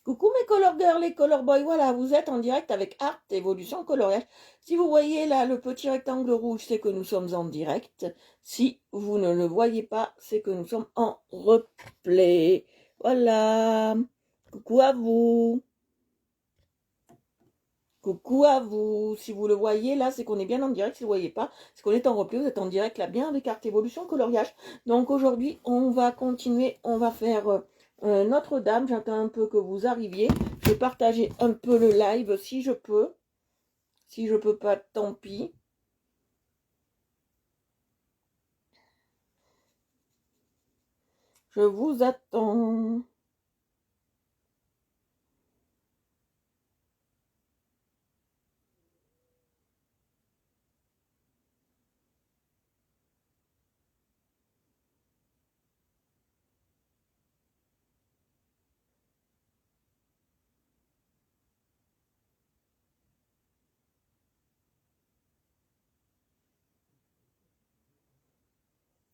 Coucou mes color girls et color boys, voilà, vous êtes en direct avec Art Evolution Coloriage. Si vous voyez là le petit rectangle rouge, c'est que nous sommes en direct. Si vous ne le voyez pas, c'est que nous sommes en replay. Voilà. Coucou à vous. Coucou à vous. Si vous le voyez là, c'est qu'on est bien en direct. Si vous ne voyez pas, c'est qu'on est en replay. Vous êtes en direct là, bien avec Art Evolution Coloriage. Donc aujourd'hui, on va continuer. On va faire Notre-Dame. J'attends un peu que vous arriviez. Je vais partager un peu le live si je peux. Si je peux pas, tant pis. Je vous attends.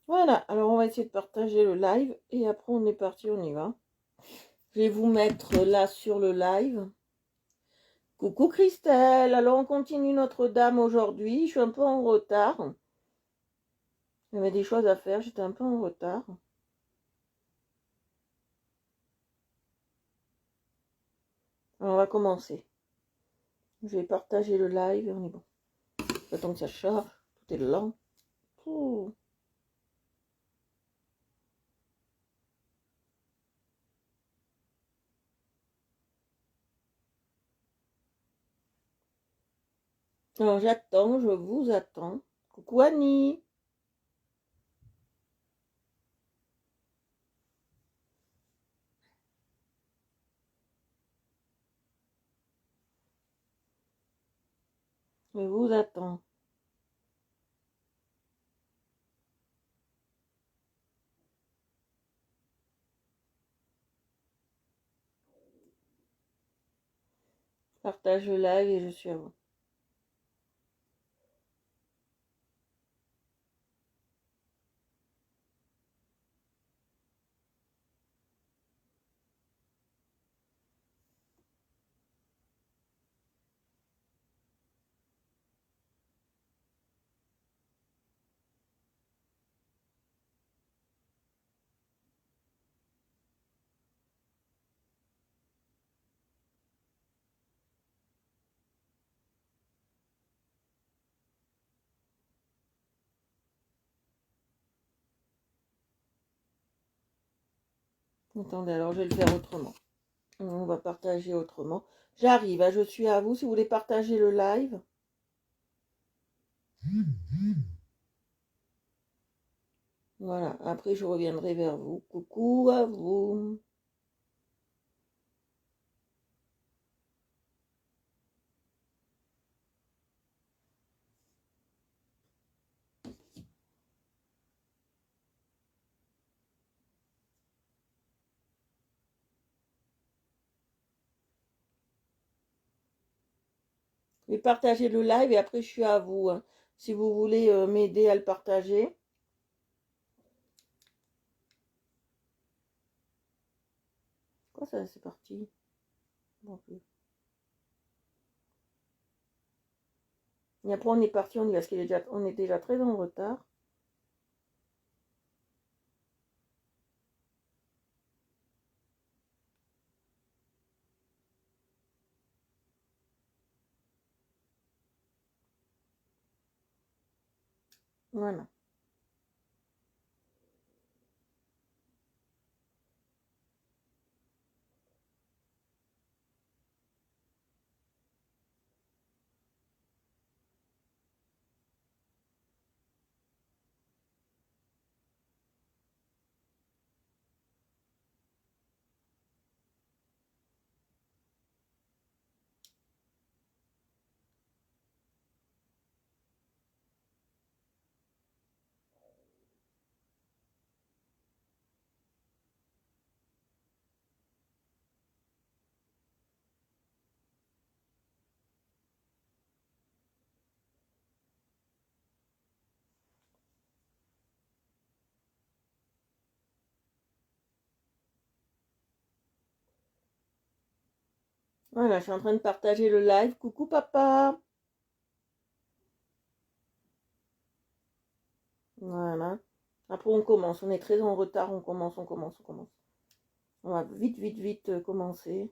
Voilà, alors on va essayer de partager le live et après on est parti, on y va. Je vais vous mettre là sur le live. Coucou Christelle, alors on continue Notre-Dame aujourd'hui. Je suis un peu en retard. J'avais des choses à faire, j'étais un peu en retard. Alors on va commencer. Je vais partager le live et on est bon. J'attends que ça charge, tout est lent. Ouh. Alors j'attends, je vous attends. Coucou Annie. Je vous attends. Je partage le live et je suis à vous. Attendez, alors je vais le faire autrement. On va partager autrement. J'arrive, je suis à vous. Si vous voulez partager le live. Voilà, après je reviendrai vers vous. Coucou à vous. Je vais partager le live et après je suis à vous, hein. Si vous voulez m'aider à le partager. Quoi ça, c'est parti. Bon, et après on est parti, on y va, parce on est déjà très en retard. Voilà. Voilà, je suis en train de partager le live. Coucou papa. Voilà. Après, on commence. On est très en retard. On commence, on commence, on commence. On va vite, vite, vite commencer.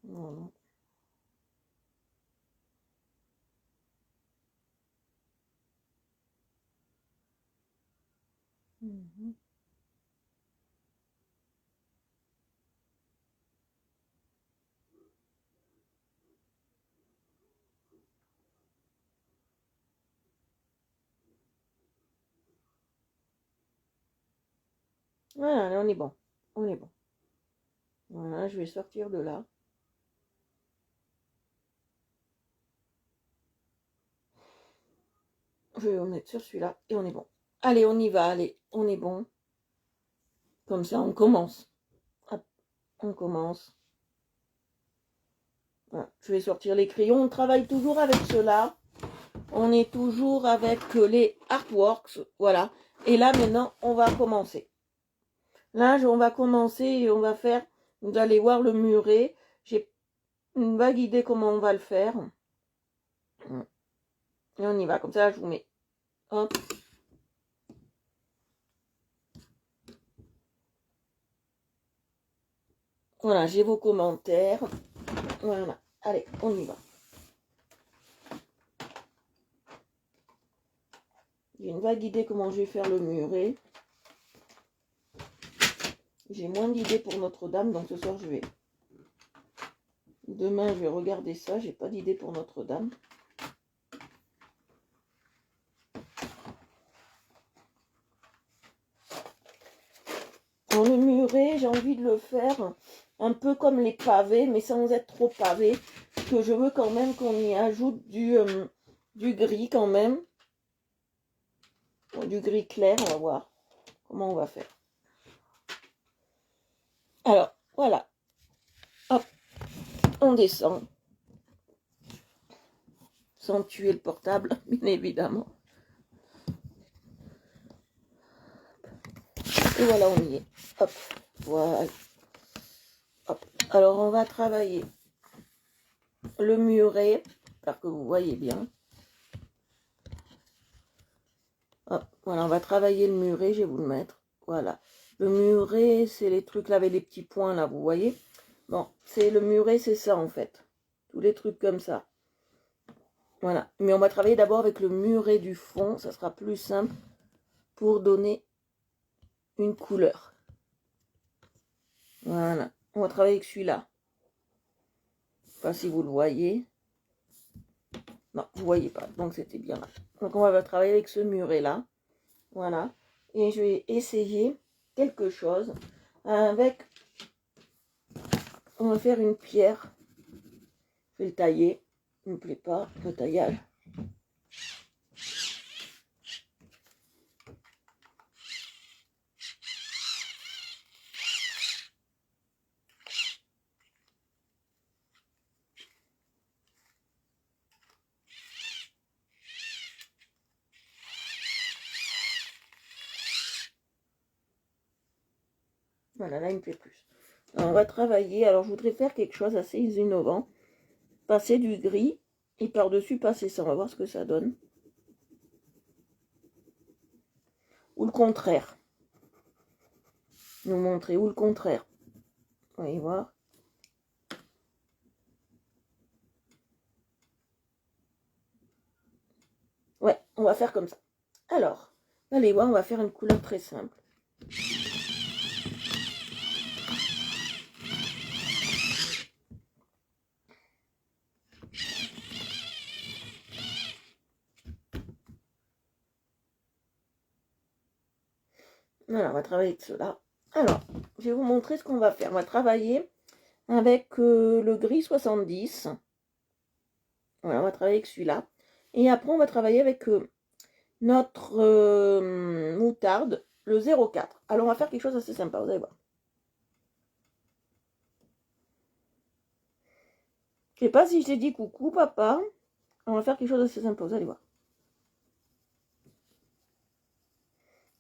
Voilà. Mhm. Voilà, là, on est bon. On est bon. Voilà, je vais sortir de là. Je vais me mettre sur celui-là et on est bon. Allez, on y va. Allez, on est bon. Comme ça, on commence. Hop, on commence. Voilà, je vais sortir les crayons. On travaille toujours avec ceux-là. On est toujours avec les artworks. Voilà. Et là, maintenant, on va commencer. Là, on va commencer et on va faire, vous allez voir le muret. J'ai une vague idée comment on va le faire. Et on y va, comme ça, je vous mets. Hop. Voilà, j'ai vos commentaires. Voilà. Allez, on y va. J'ai une vague idée comment je vais faire le muret. J'ai moins d'idées pour Notre-Dame, donc ce soir, je vais... Demain, je vais regarder ça. J'ai pas d'idée pour Notre-Dame. Pour le muret, j'ai envie de le faire un peu comme les pavés, mais sans être trop pavé. Parce que je veux quand même qu'on y ajoute du gris quand même. Bon, du gris clair, on va voir comment on va faire. Alors, voilà. Hop, on descend. Sans tuer le portable, bien évidemment. Et voilà, on y est. Hop, voilà. Hop. Alors, on va travailler le muret, pour que vous voyez bien. Hop, voilà, on va travailler le muret, je vais vous le mettre. Voilà. Le muret, c'est les trucs là avec les petits points là, vous voyez. Bon, c'est le muret, c'est ça en fait. Tous les trucs comme ça. Voilà. Mais on va travailler d'abord avec le muret du fond. Ça sera plus simple pour donner une couleur. Voilà. On va travailler avec celui-là. Enfin, si vous le voyez. Non, vous voyez pas. Donc, c'était bien là. Donc, on va travailler avec ce muret-là. Voilà. Et je vais essayer quelque chose avec... On va faire une pierre. Je vais le tailler. Il ne me plaît pas, le taillage. Voilà, là, il me plaît plus. Alors, on va travailler. Alors, je voudrais faire quelque chose assez innovant. Passer du gris et par-dessus passer ça. On va voir ce que ça donne. Ou le contraire. Nous montrer. Ou le contraire. Vous voyez voir. Ouais, on va faire comme ça. Alors, allez voir, on va faire une couleur très simple. Voilà, on va travailler avec cela. Alors, je vais vous montrer ce qu'on va faire. On va travailler avec le gris 70. Voilà, on va travailler avec celui-là. Et après, on va travailler avec notre moutarde, le 04. Alors, on va faire quelque chose d'assez sympa, vous allez voir. Je sais pas si je t'ai dit coucou, papa. On va faire quelque chose d'assez sympa, vous allez voir.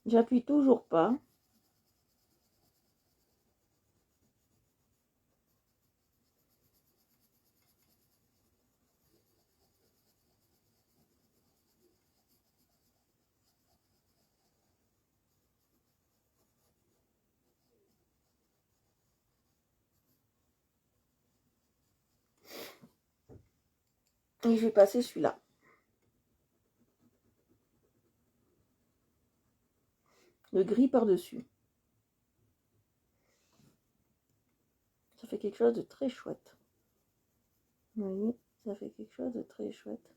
J'appuie toujours pas. Et je vais passer celui-là. Le gris par-dessus. Ça fait quelque chose de très chouette. Vous voyez, ça fait quelque chose de très chouette.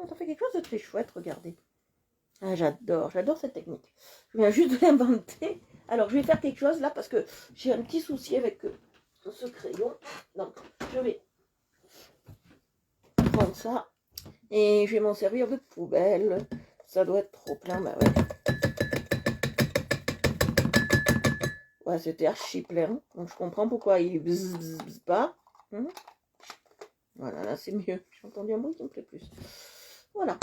Ça fait quelque chose de très chouette, regardez. Ah, j'adore cette technique. Je viens juste de l'inventer. Alors, je vais faire quelque chose là parce que j'ai un petit souci avec ce crayon. Donc, je vais prendre ça et je vais m'en servir de poubelle. Ça doit être trop plein, bah ouais. Ouais, c'était archi plein. Donc, je comprends pourquoi il bzz, bzz, bzz pas. Voilà, là, c'est mieux. J'ai entendu un bruit qui me plaît plus. Voilà.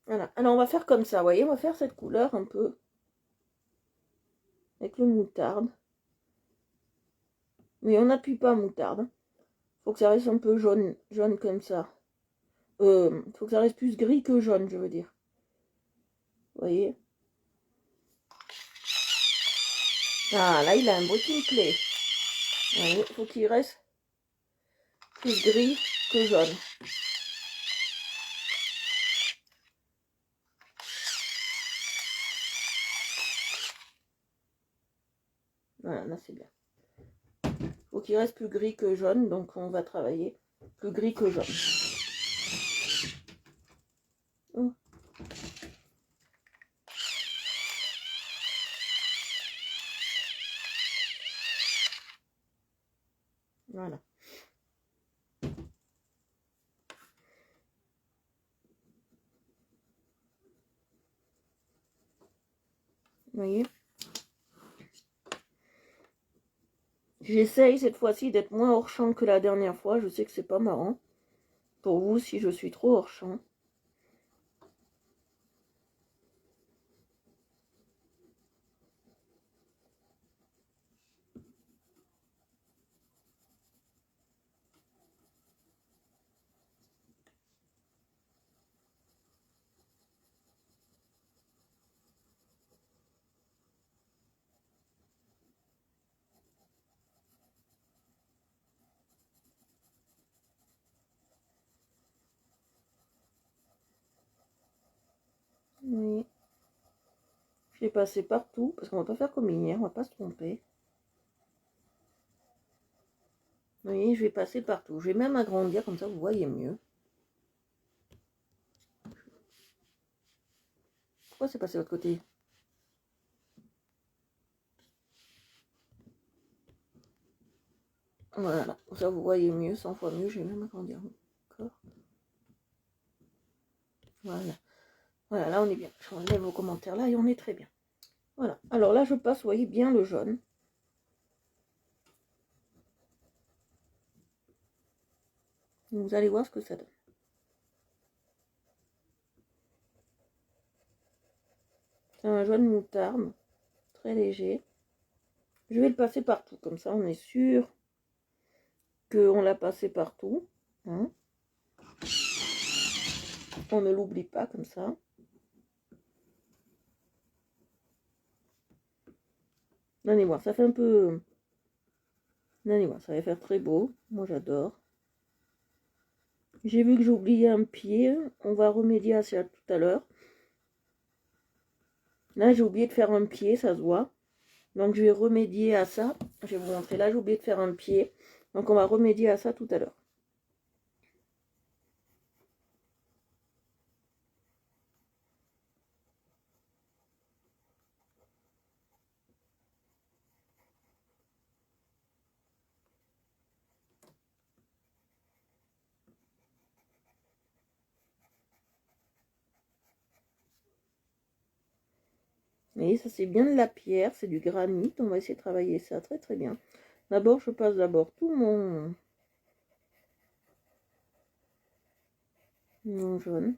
Voilà. Alors, on va faire comme ça, vous voyez, on va faire cette couleur un peu avec le moutarde. Mais on n'appuie pas moutarde. Faut que ça reste un peu jaune, jaune comme ça. Faut que ça reste plus gris que jaune, je veux dire. Vous voyez? Ah, là, il a un bruit qui me plaît. Vous voyez, faut qu'il reste plus gris que jaune. Voilà, là, c'est bien. Faut qu'il reste plus gris que jaune, donc on va travailler plus gris que jaune. Voilà. Vous voyez? J'essaye cette fois-ci d'être moins hors champ que la dernière fois. Je sais que c'est pas marrant pour vous si je suis trop hors champ. Oui. Je vais passer partout, parce qu'on va pas faire comme hier, on va pas se tromper. Vous voyez, je vais passer partout. Je vais même agrandir, comme ça vous voyez mieux. Pourquoi c'est passé de l'autre côté? Voilà, ça vous voyez mieux, 100 fois mieux, je vais même agrandir encore. Voilà. Voilà, là on est bien. Je enlève vos commentaires là et on est très bien. Voilà. Alors là je passe, vous voyez bien le jaune. Vous allez voir ce que ça donne. C'est un jaune moutarde, très léger. Je vais le passer partout, comme ça on est sûr qu'on l'a passé partout. Hein. On ne l'oublie pas comme ça. Allez voir, ça fait un peu... Allez voir, ça va faire très beau. Moi j'adore. J'ai vu que j'ai oublié un pied. On va remédier à ça tout à l'heure. Là j'ai oublié de faire un pied, ça se voit. Donc je vais remédier à ça. Je vais vous montrer. Là j'ai oublié de faire un pied. Donc on va remédier à ça tout à l'heure. Vous voyez, ça c'est bien de la pierre, c'est du granit. On va essayer de travailler ça très très bien. D'abord, je passe d'abord tout mon jaune.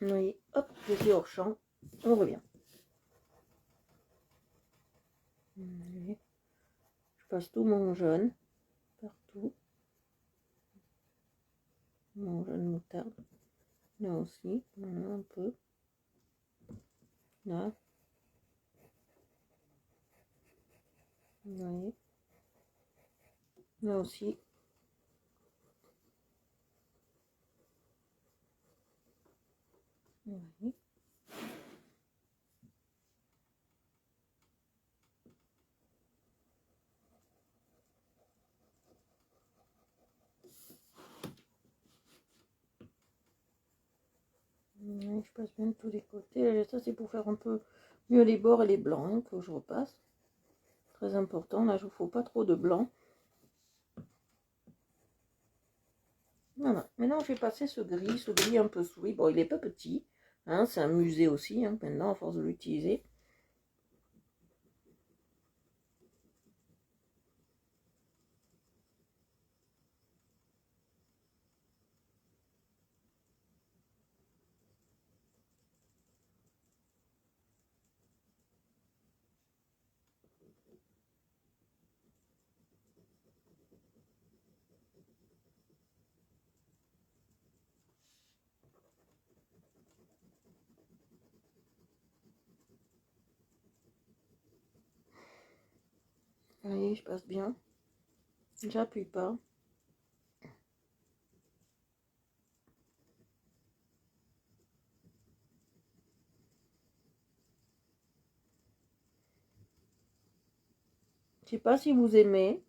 Vous voyez, hop, je suis hors champ. On revient. Je passe tout mon jaune partout. Mon jaune moutarde. Là aussi, voilà un peu. Là. Vous voyez. Là aussi. Vous voyez. Je passe bien de tous les côtés. Ça, c'est pour faire un peu mieux les bords et les blancs hein, que je repasse. Très important. Là, je ne faut pas trop de blanc. Voilà. Maintenant, je vais passer ce gris un peu souris. Bon, il est pas petit. Hein, c'est un musée aussi, hein, maintenant, à force de l'utiliser. Vous voyez, je passe bien. J'appuie pas. Je sais pas si vous aimez.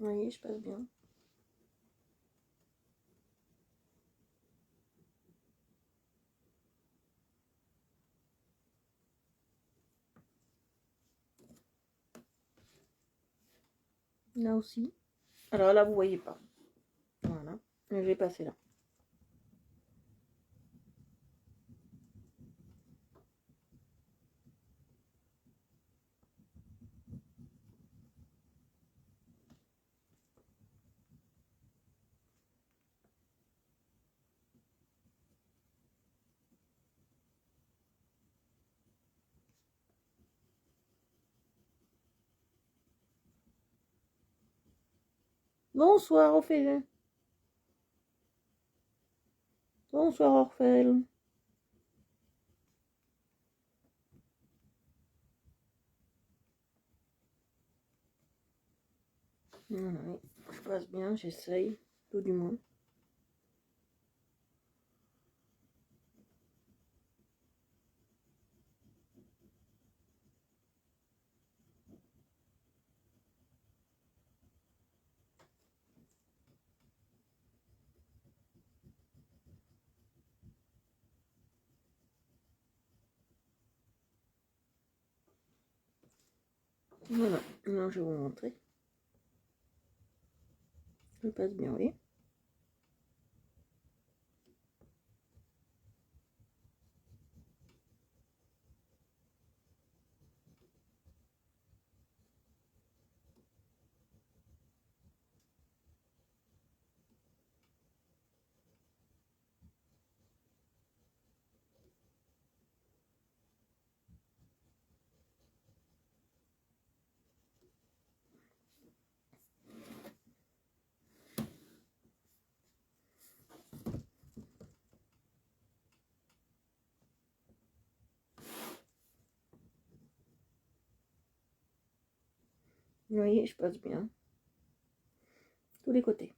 Vous voyez, je passe bien. Là aussi. Alors là, vous voyez pas. Voilà. Je vais passer là. Bonsoir, Ophélie. Bonsoir, Orphel. Voilà, je passe bien, j'essaye, tout du moins. Voilà, maintenant je vais vous montrer. Je passe bien, oui. Vous voyez, je passe bien. Tous les côtés.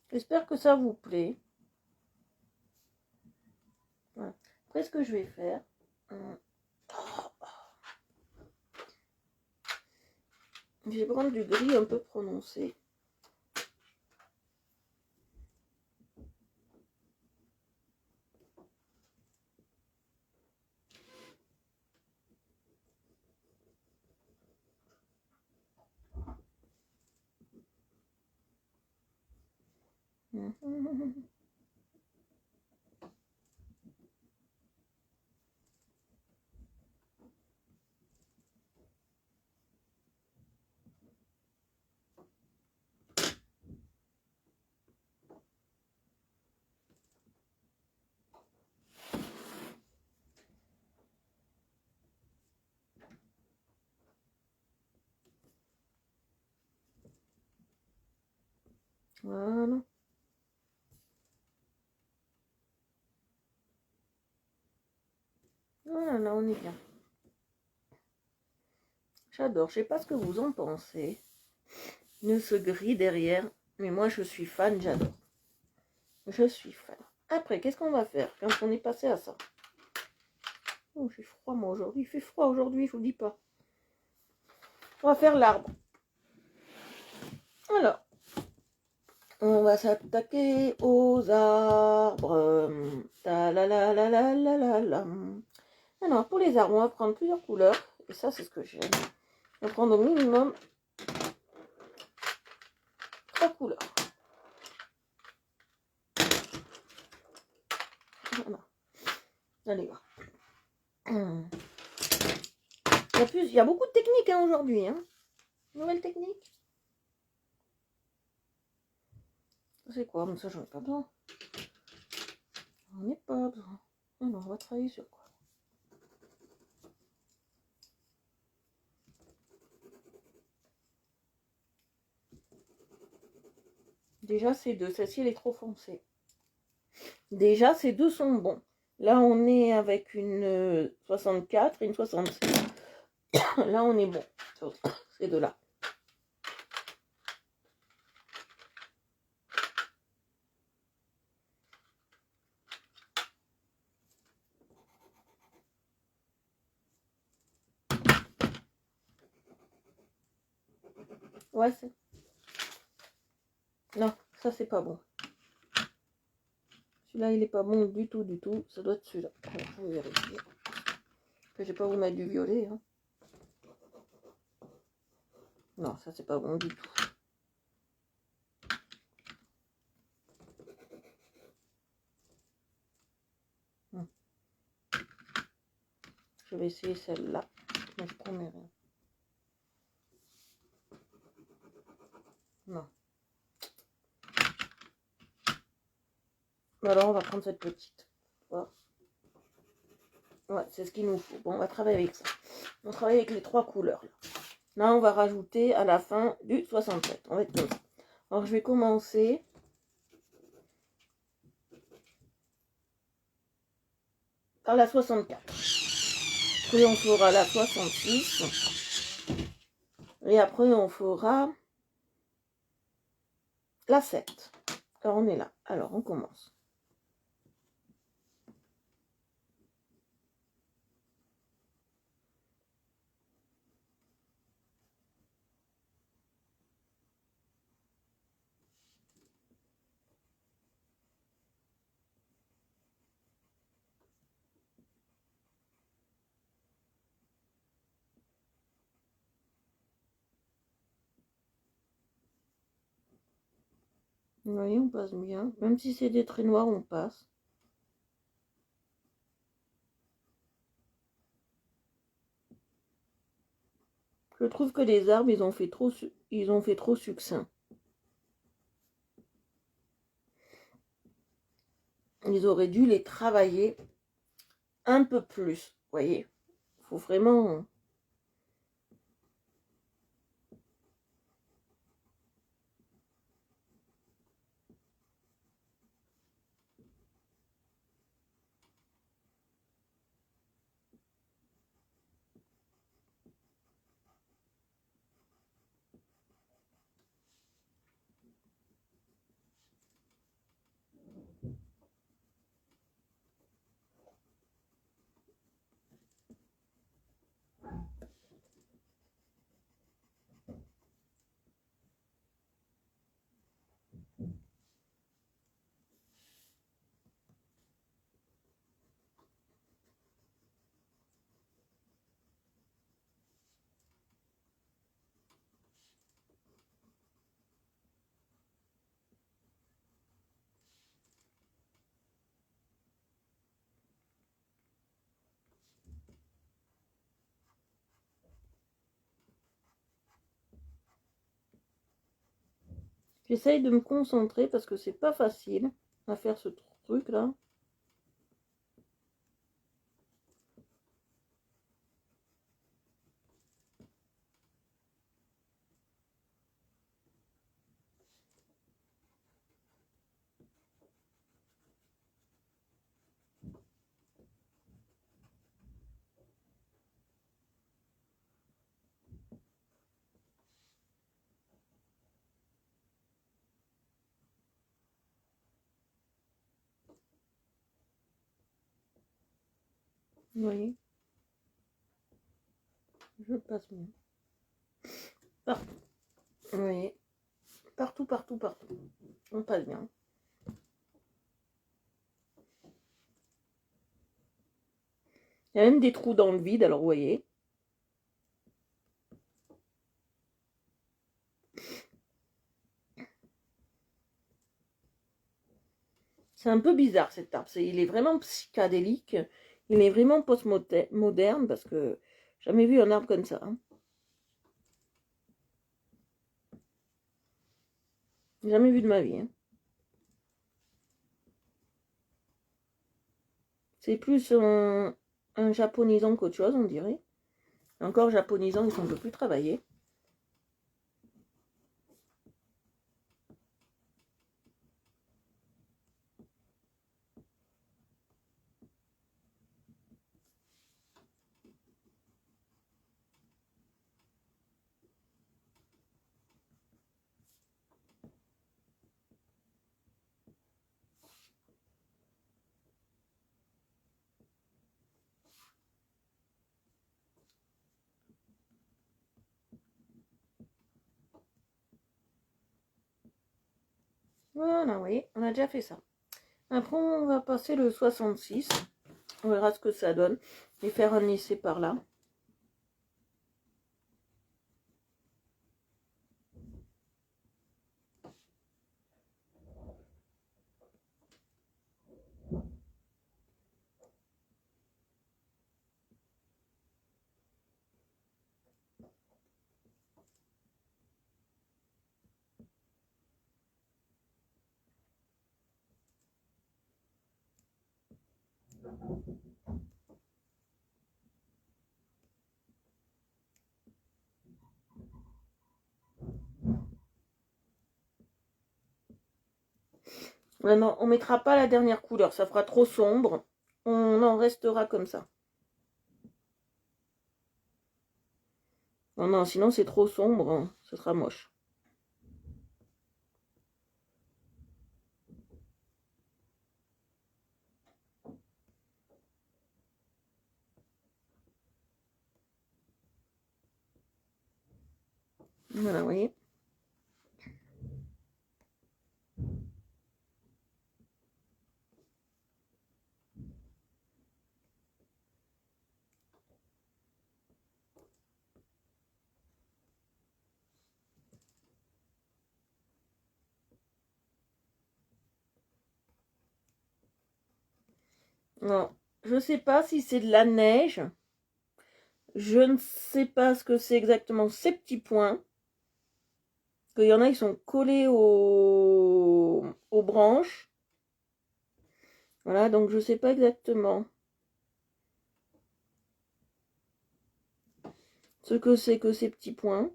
J'espère que ça vous plaît. Voilà. Après, ce que je vais faire, je vais prendre du gris un peu prononcé. Voilà. Voilà, là, on est bien. J'adore. Je sais pas ce que vous en pensez. De ce gris derrière. Mais moi, je suis fan, j'adore. Je suis fan. Après, qu'est-ce qu'on va faire quand on est passé à ça? Oh, j'ai froid, moi, aujourd'hui. Il fait froid aujourd'hui, je vous dis pas. On va faire l'arbre. Alors, on va s'attaquer aux arbres. Ta la la la la la la la. Alors, pour les arbres, on va prendre plusieurs couleurs. Et ça, c'est ce que j'aime. On va prendre au minimum 3 couleurs. Voilà. Allez voir. Il y a beaucoup de techniques hein, aujourd'hui. Hein. Nouvelle technique. C'est quoi? Mais ça, j'en ai pas besoin. J'en ai pas besoin. Alors, on va travailler sur quoi? Déjà, ces deux. Celle-ci, elle est trop foncée. Déjà, ces deux sont bons. Là, on est avec une 64 et une 66. Là, on est bon. Ces deux-là. Ouais, c'est... Non, ça, c'est pas bon. Celui-là, il est pas bon du tout, du tout. Ça doit être celui-là. Alors, je vais vérifier. Je vais pas vous mettre du violet. Hein. Non, ça, c'est pas bon du tout. Je vais essayer celle-là. Mais je promets rien. Non. Alors, on va prendre cette petite. Voilà. Ouais, c'est ce qu'il nous faut. Bon, on va travailler avec ça. On travaille avec les 3 couleurs. Là, on va rajouter à la fin du 67. On va être comme ça. Alors, je vais commencer par la 64. Puis, on fera la 66. Et après, on fera la 7. Alors, on est là. Alors, on commence. Vous voyez, on passe bien. Même si c'est des traits noirs, on passe. Je trouve que les arbres, ils ont fait trop succinct. Ils auraient dû les travailler un peu plus. Vous voyez, faut vraiment... J'essaye de me concentrer parce que c'est pas facile à faire ce truc là. Vous voyez, je passe bien. Partout. Vous voyez, partout, partout, partout. On passe bien. Il y a même des trous dans le vide, alors vous voyez. C'est un peu bizarre cet arbre. Il est vraiment psychédélique. Il est vraiment post-moderne parce que j'ai jamais vu un arbre comme ça. Hein. Jamais vu de ma vie. Hein. C'est plus un japonisant qu'autre chose, on dirait. Encore japonisant, ils ne sont plus travailler. Voilà, vous voyez, on a déjà fait ça. Après, on va passer le 66. On verra ce que ça donne. Et faire un lissé par là. Vraiment, on mettra pas la dernière couleur, ça fera trop sombre. On en restera comme ça. Non, non, sinon c'est trop sombre, hein, ce sera moche. Voilà, vous voyez. Non, je ne sais pas si c'est de la neige. Je ne sais pas ce que c'est exactement ces petits points. Il y en a, ils sont collés aux branches. Voilà, donc je ne sais pas exactement ce que c'est que ces petits points.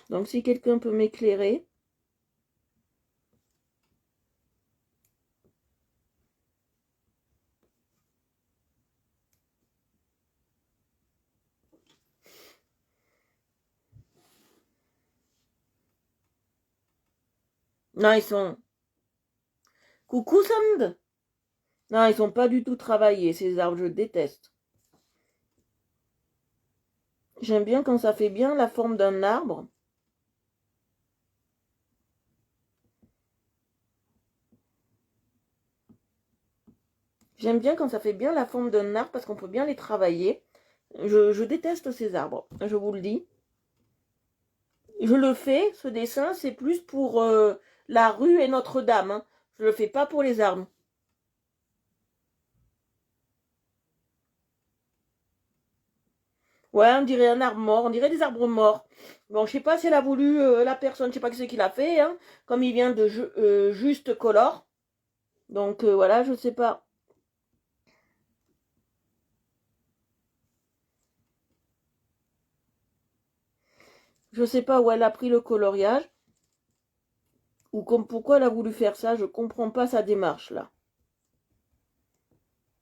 Donc si quelqu'un peut m'éclairer. Non, ils sont... Coucou Sand. Non, ils sont pas du tout travaillés, ces arbres, je déteste. J'aime bien quand ça fait bien la forme d'un arbre. J'aime bien quand ça fait bien la forme d'un arbre parce qu'on peut bien les travailler. Je déteste ces arbres, je vous le dis. Je le fais, ce dessin, c'est plus pour la rue et Notre-Dame. Hein. Je le fais pas pour les arbres. Ouais, on dirait un arbre mort, on dirait des arbres morts. Bon, je sais pas si elle a voulu, la personne, je sais pas qui c'est qui l'a fait, hein, comme il vient de Juste Color. Donc voilà, je sais pas. Je sais pas où elle a pris le coloriage. Ou comme pourquoi elle a voulu faire ça, je comprends pas sa démarche là.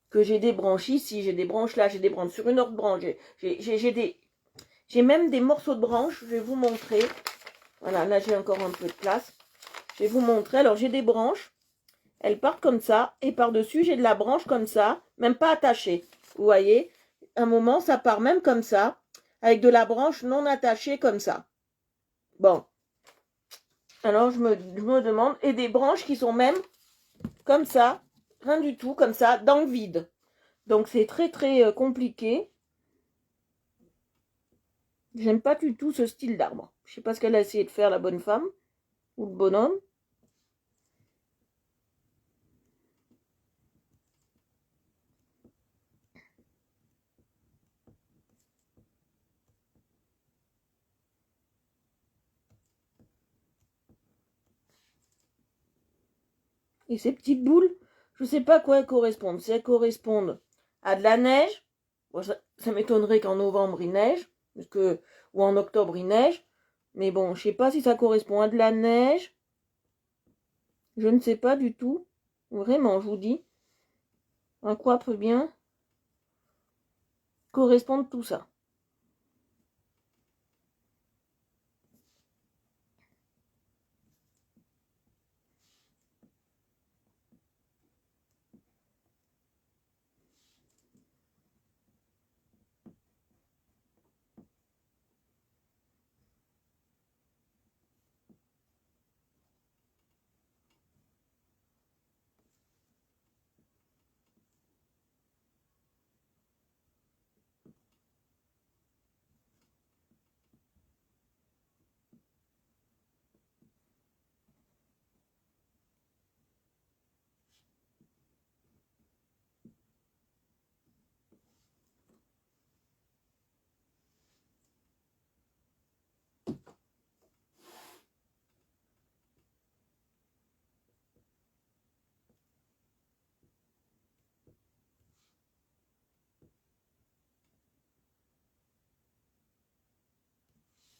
Que j'ai des branches ici, j'ai des branches là, j'ai des branches sur une autre branche, j'ai même des morceaux de branches, je vais vous montrer. Voilà, là j'ai encore un peu de place. Je vais vous montrer. Alors j'ai des branches, elles partent comme ça, et par-dessus j'ai de la branche comme ça, même pas attachée. Vous voyez, un moment ça part même comme ça, avec de la branche non attachée comme ça. Bon, alors je me demande, et des branches qui sont même comme ça, rien du tout, comme ça, dans le vide. Donc c'est très très compliqué. J'aime pas du tout ce style d'arbre. Je sais pas ce qu'elle a essayé de faire, la bonne femme ou le bonhomme. Et ces petites boules, je sais pas à quoi elles correspondent. Si elles correspondent à de la neige, bon, ça m'étonnerait qu'en novembre il neige, parce que, ou en octobre il neige. Mais bon, je sais pas si ça correspond à de la neige. Je ne sais pas du tout. Vraiment, je vous dis. À quoi peut bien correspondre tout ça.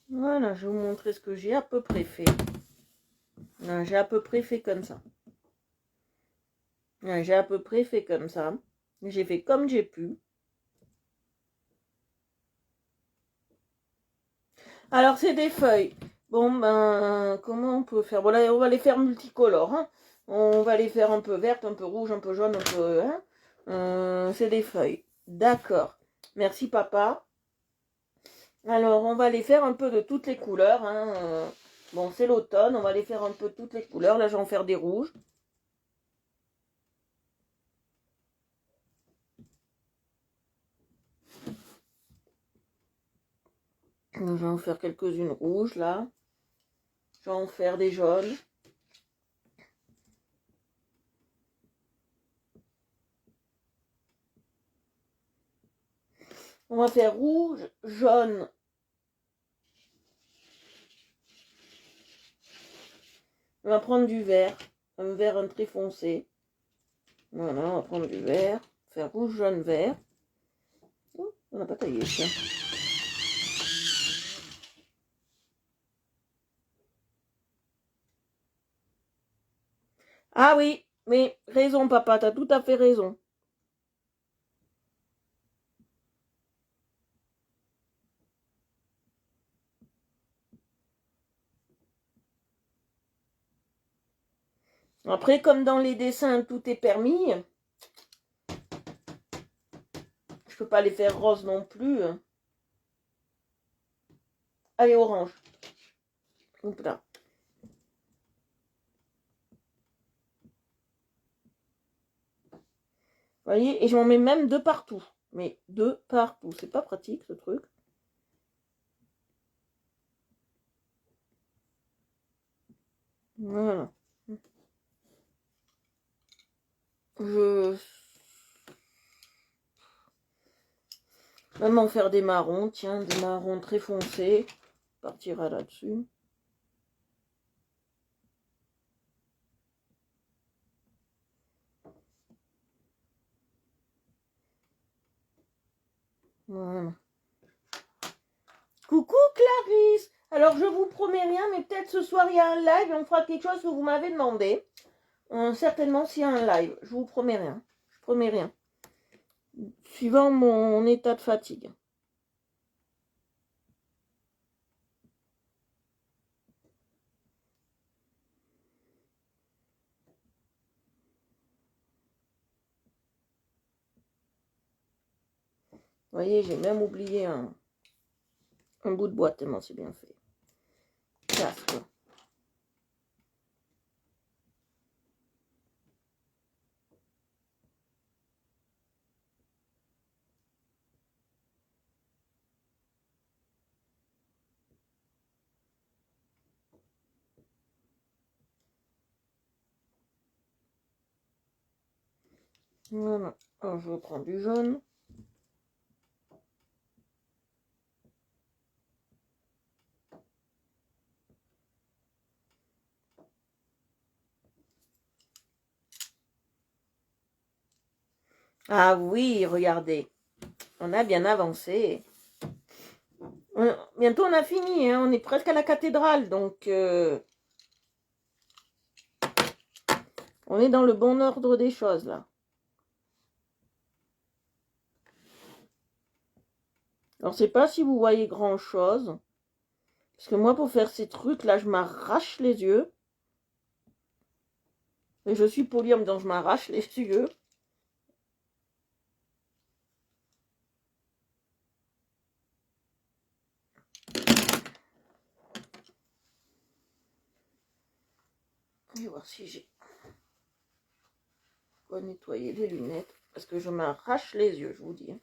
Voilà, je vais vous montrer ce que j'ai à peu près fait. J'ai à peu près fait comme ça. J'ai à peu près fait comme ça. J'ai fait comme j'ai pu. Alors, c'est des feuilles. Bon, ben, comment on peut faire? Voilà, on va les faire multicolores. Hein. On va les faire un peu vertes, un peu rouges, un peu jaunes, un peu... Hein. C'est des feuilles. D'accord. Merci, papa. Alors, on va les faire un peu de toutes les couleurs. Hein. Bon, c'est l'automne. On va les faire un peu de toutes les couleurs. Là, je vais en faire des rouges. Je vais en faire quelques-unes rouges, là. Je vais en faire des jaunes. On va faire rouge, jaune. On va prendre du vert. Un vert un très foncé. Voilà, on va prendre du vert. Faire rouge, jaune, vert. Oh, on n'a pas taillé ça. Ah oui, mais raison papa, t'as tout à fait raison. Après, comme dans les dessins, tout est permis. Je peux pas les faire rose non plus. Allez, orange. Oups là. Vous voyez, et je m'en mets même deux partout. Mais deux partout. C'est pas pratique ce truc. Voilà. Je... Même en faire des marrons, tiens, des marrons très foncés. On partira là-dessus. Voilà. Coucou Clarisse. Alors je vous promets rien, mais peut-être ce soir il y a un live et on fera quelque chose que vous m'avez demandé. Certainement s'il y a un live. Je vous promets rien. Je promets rien. Suivant mon état de fatigue. Vous voyez, j'ai même oublié un bout de boîte tellement c'est bien fait. Casque. Voilà. Alors je reprends du jaune. Ah oui, regardez. On a bien avancé. Bientôt on a fini, hein. On est presque à la cathédrale, donc on est dans le bon ordre des choses là. Alors je sais pas si vous voyez grand chose, parce que moi pour faire ces trucs là, je m'arrache les yeux. Et je suis polie en me disant je m'arrache les yeux. Je vais voir si j'ai pas nettoyer les lunettes, parce que je m'arrache les yeux, je vous dis.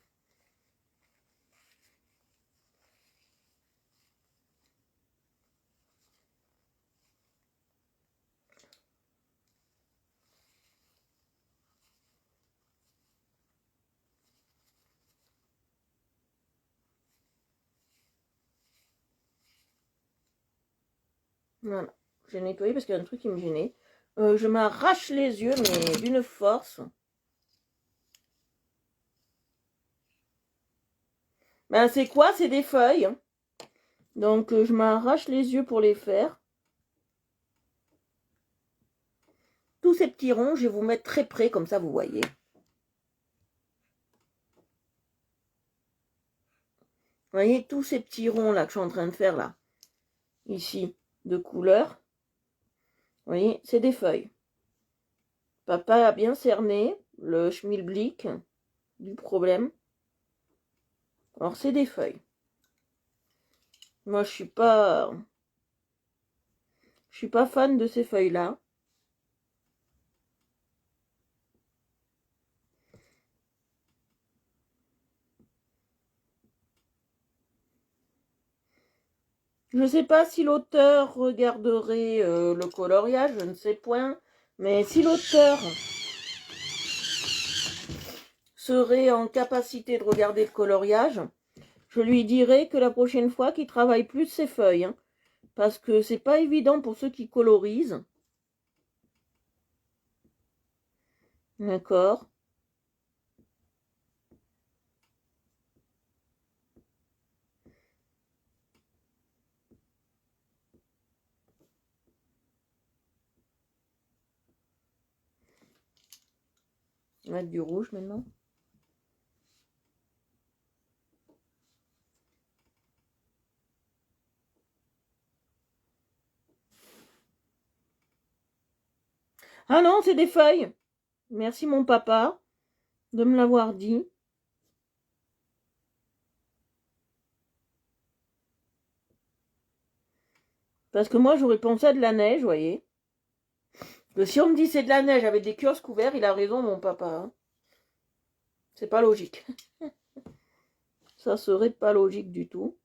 Voilà, j'ai nettoyé parce qu'il y a un truc qui me gênait. Je m'arrache les yeux, mais d'une force. Ben c'est quoi? C'est des feuilles. Donc je m'arrache les yeux pour les faire. Tous ces petits ronds, je vais vous mettre très près, comme ça vous voyez. Vous voyez tous ces petits ronds là que je suis en train de faire là. Ici, de couleur. Vous voyez, c'est des feuilles. Papa a bien cerné le schmilblick du problème. Alors c'est des feuilles. Moi je suis pas fan de ces feuilles là. Je ne sais pas si l'auteur regarderait le coloriage, je ne sais point. Mais si l'auteur serait en capacité de regarder le coloriage, je lui dirais que la prochaine fois qu'il travaille plus ses feuilles, hein, parce que c'est pas évident pour ceux qui colorisent. D'accord. Je vais mettre du rouge maintenant. Ah non, c'est des feuilles. Merci mon papa de me l'avoir dit. Parce que moi, j'aurais pensé à de la neige, vous voyez. Que si on me dit c'est de la neige avec des kiosques couverts, il a raison, mon papa. Hein. C'est pas logique. Ça serait pas logique du tout.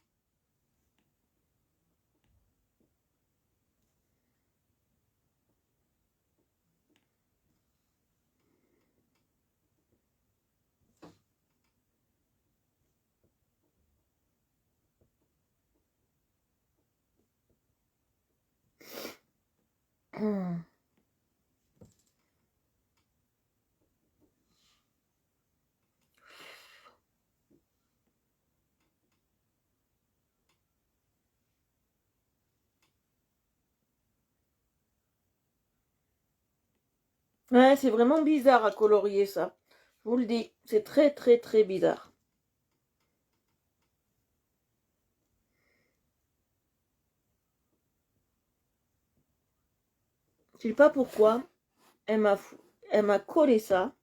Ouais, c'est vraiment bizarre à colorier ça. Je vous le dis, c'est très très très bizarre. Je sais pas pourquoi elle m'a collé ça.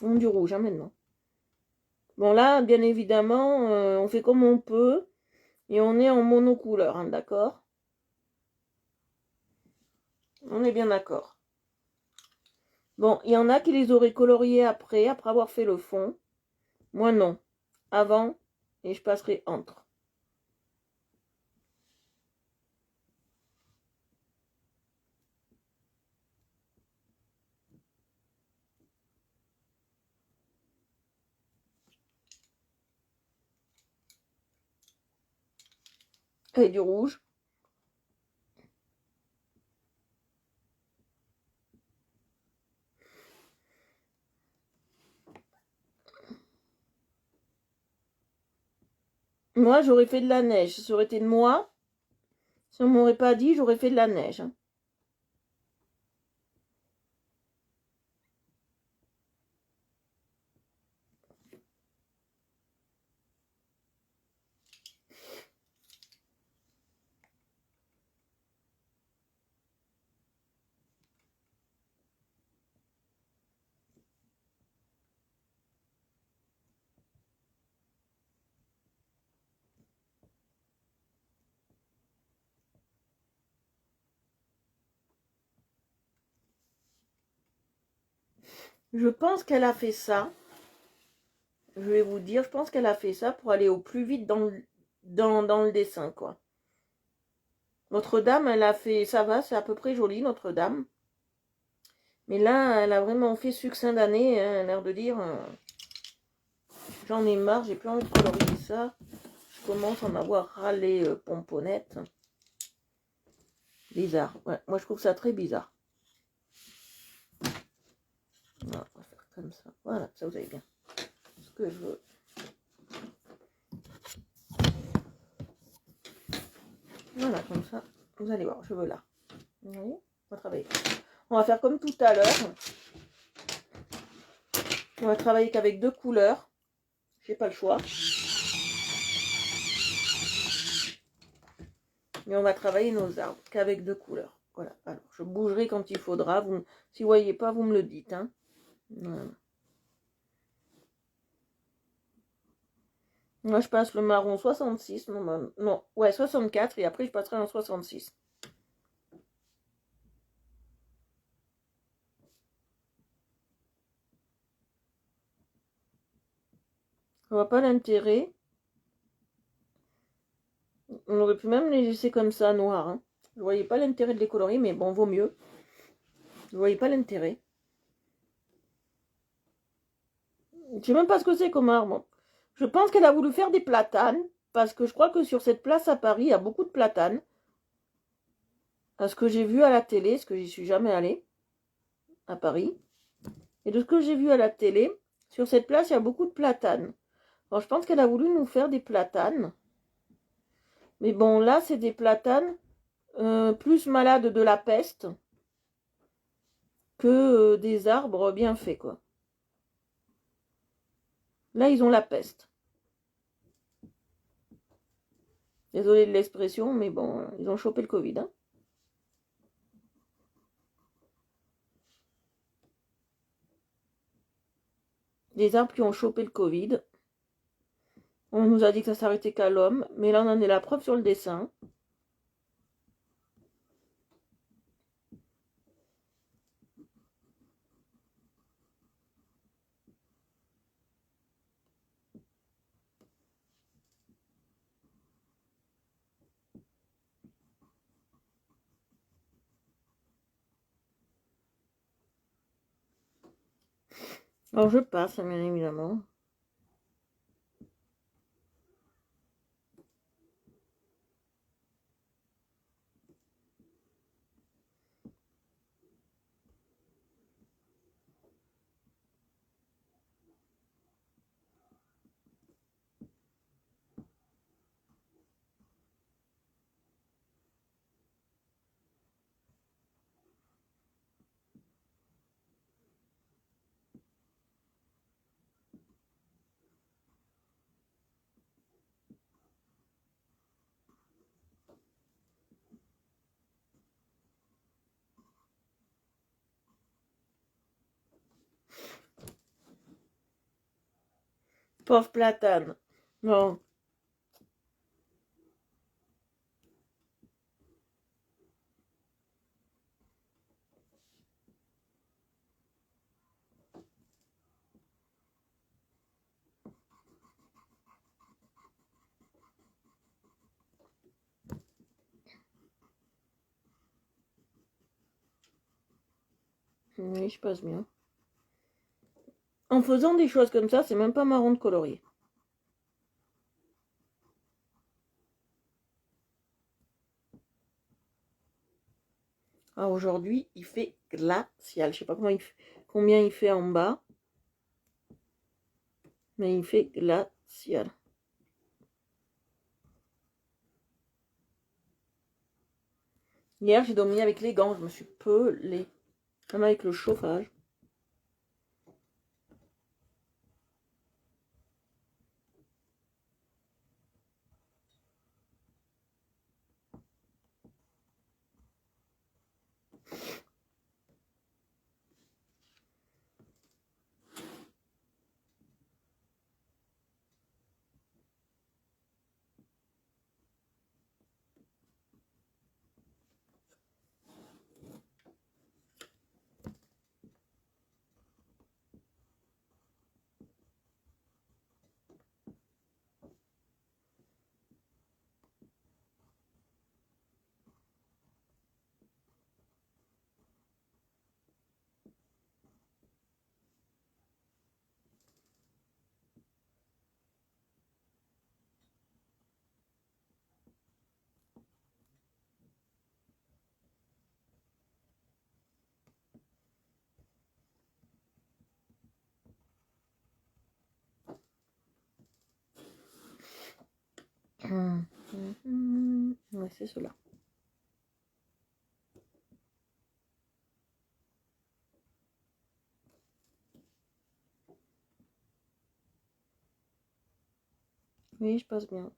Du rouge hein, maintenant. Bon là, bien évidemment, on fait comme on peut et on est en monocouleur, hein, d'accord? On est bien d'accord. Bon, il y en a qui les auraient coloriés après avoir fait le fond. Moi non. Avant, et je passerai entre. Et du rouge. Moi, j'aurais fait de la neige. Ça aurait été de moi. Si on m'aurait pas dit, j'aurais fait de la neige. Hein. Je pense qu'elle a fait ça. Je vais vous dire, je pense qu'elle a fait ça pour aller au plus vite dans le dessin, quoi. Notre-Dame, elle a fait, ça va, c'est à peu près joli, Notre-Dame. Mais là, elle a vraiment fait succinct d'année, hein, l'air de dire, j'en ai marre, j'ai plus envie de colorier ça. Je commence à en avoir râlé pomponnette. Bizarre, ouais, moi je trouve ça très bizarre. Voilà, on va faire comme ça, voilà, ça vous avez bien ce que je veux. Voilà, comme ça, vous allez voir, je veux là. Vous voyez, on va travailler. On va faire comme tout à l'heure. On va travailler qu'avec deux couleurs. J'ai pas le choix. Mais on va travailler nos arbres qu'avec deux couleurs. Voilà. Alors, je bougerai quand il faudra. Si vous voyez pas, vous me le dites. Hein. Voilà. Moi, je passe le marron 66. Non, ouais, 64. Et après, je passerai en 66. On voit pas l'intérêt. On aurait pu même les laisser comme ça, noirs. Hein. Je voyais pas l'intérêt de les colorier, mais bon, vaut mieux. Je voyais pas l'intérêt. Je sais même pas ce que c'est comme arbre. Je pense qu'elle a voulu faire des platanes, parce que je crois que sur cette place à Paris, il y a beaucoup de platanes. À ce que j'ai vu à la télé, parce que j'y suis jamais allée, à Paris. Et de ce que j'ai vu à la télé, sur cette place, il y a beaucoup de platanes. Alors, je pense qu'elle a voulu nous faire des platanes. Mais bon, là, c'est des platanes plus malades de la peste que des arbres bien faits, quoi. Là, ils ont la peste. Désolée de l'expression, mais bon, ils ont chopé le Covid. Hein. Des arbres qui ont chopé le Covid. On nous a dit que ça s'arrêtait qu'à l'homme, mais là, on en est la preuve sur le dessin. Alors, je passe, bien évidemment. Pauvre platane. Non. Oui, je passe bien. En faisant des choses comme ça, c'est même pas marrant de colorier. Ah, aujourd'hui, il fait glacial. Je sais pas combien il fait en bas, mais il fait glacial. Hier, j'ai dormi avec les gants, je me suis pelée. Même avec le chauffage. Ouais, c'est cela. Oui, je passe bien.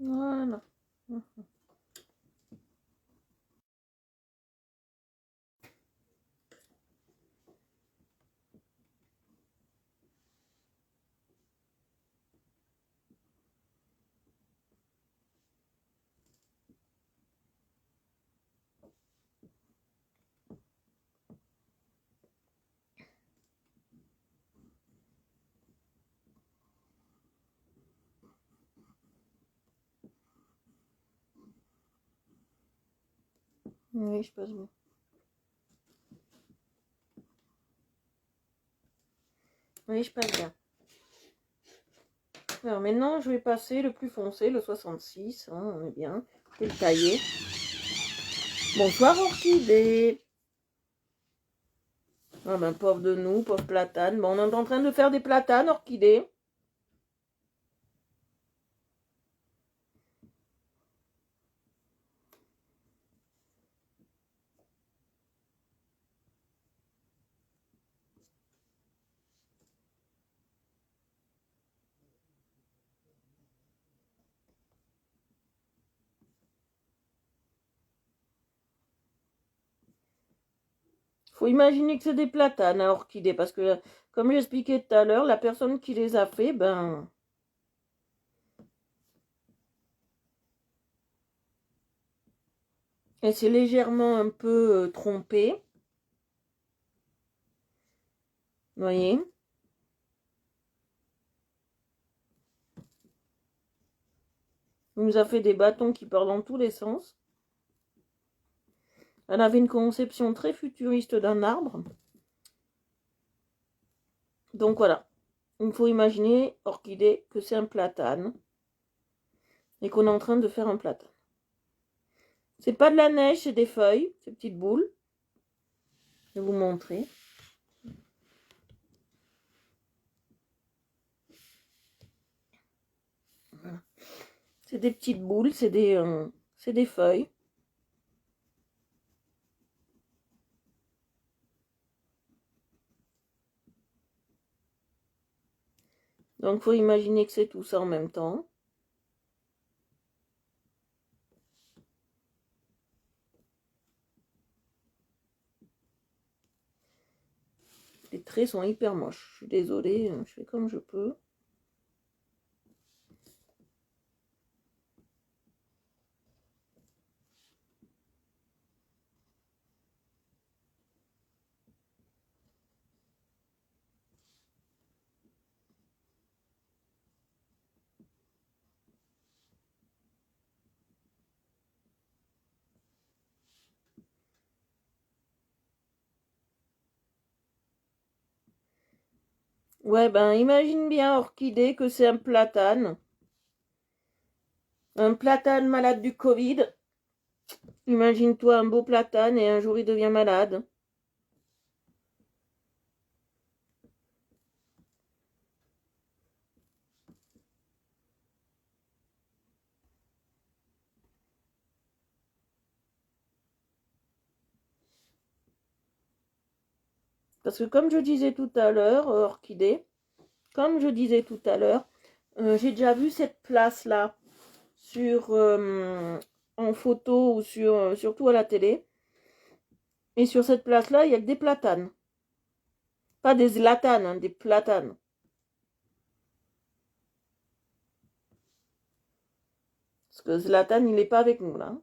Voilà. Oui, je passe bien. Oui, je passe bien. Alors maintenant, je vais passer le plus foncé, le 66. Hein, on est bien. Je vais le tailler. Bonsoir, orchidée. Ah ben, pauvre de nous, pauvre platane. Bon, on est en train de faire des platanes, orchidée. Faut imaginer que c'est des platanes, hein, orchidées, parce que, comme j'expliquais tout à l'heure, la personne qui les a fait, ben... elle s'est légèrement un peu trompée. Vous voyez? Elle nous a fait des bâtons qui partent dans tous les sens. Elle avait une conception très futuriste d'un arbre. Donc voilà. Il faut imaginer, orchidée, que c'est un platane. Et qu'on est en train de faire un platane. C'est pas de la neige, c'est des feuilles, ces petites boules. Je vais vous montrer. Voilà. C'est des petites boules, c'est des feuilles. Donc, il faut imaginer que c'est tout ça en même temps. Les traits sont hyper moches. Je suis désolée, je fais comme je peux. Ouais, ben imagine bien, orchidée, que c'est un platane. Un platane malade du Covid. Imagine-toi un beau platane et un jour il devient malade. Parce que comme je disais tout à l'heure, orchidée, comme je disais tout à l'heure, j'ai déjà vu cette place-là sur en photo ou surtout à la télé. Et sur cette place-là, il n'y a que des platanes. Pas des zlatanes, hein, des platanes. Parce que Zlatan, il n'est pas avec nous là.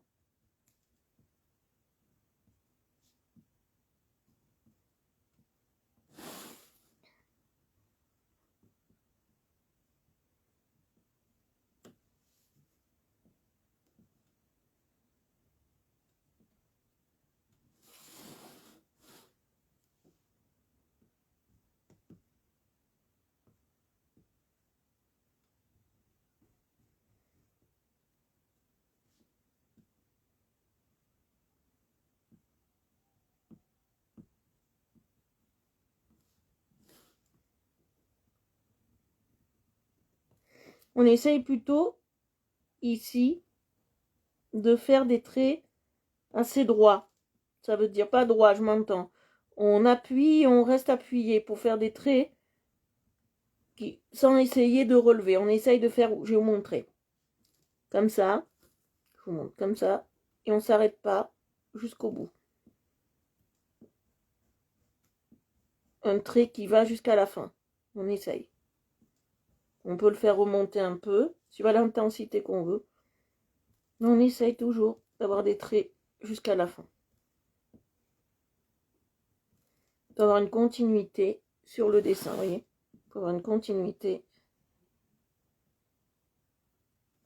On essaye plutôt, ici, de faire des traits assez droits. Ça veut dire pas droit, je m'entends. On appuie, on reste appuyé pour faire des traits sans essayer de relever. On essaye de faire, je vais vous montrer. Comme ça. Je vous montre comme ça. Et on ne s'arrête pas jusqu'au bout. Un trait qui va jusqu'à la fin. On essaye. On peut le faire remonter un peu, suivant l'intensité qu'on veut. Mais on essaye toujours d'avoir des traits jusqu'à la fin. D'avoir une continuité sur le dessin, vous voyez. Avoir une continuité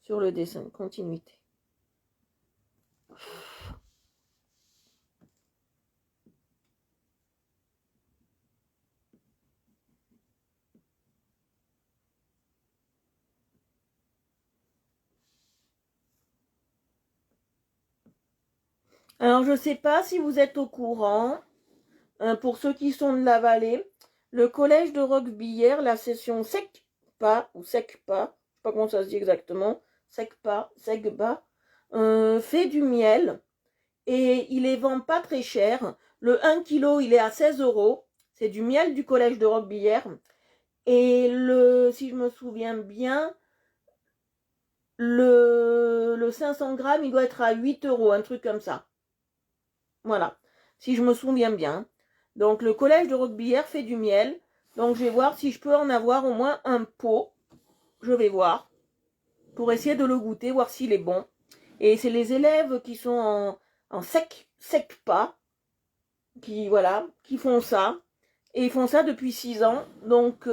sur le dessin, une continuité. Alors, je ne sais pas si vous êtes au courant, pour ceux qui sont de la vallée, le collège de Roquebillière, la session SECPA, ou SECPA, je ne sais pas comment ça se dit exactement, SECPA, fait du miel, et il les vend pas très cher. Le 1 kg, il est à 16 €. C'est du miel du collège de Roquebillière. Et si je me souviens bien, le 500 grammes, il doit être à 8 €, un truc comme ça. Voilà, si je me souviens bien. Donc, le collège de Roquebillière fait du miel. Donc, je vais voir si je peux en avoir au moins un pot. Je vais voir. Pour essayer de le goûter, voir s'il est bon. Et c'est les élèves qui sont en SECPA, qui font ça. Et ils font ça depuis 6 ans. Donc,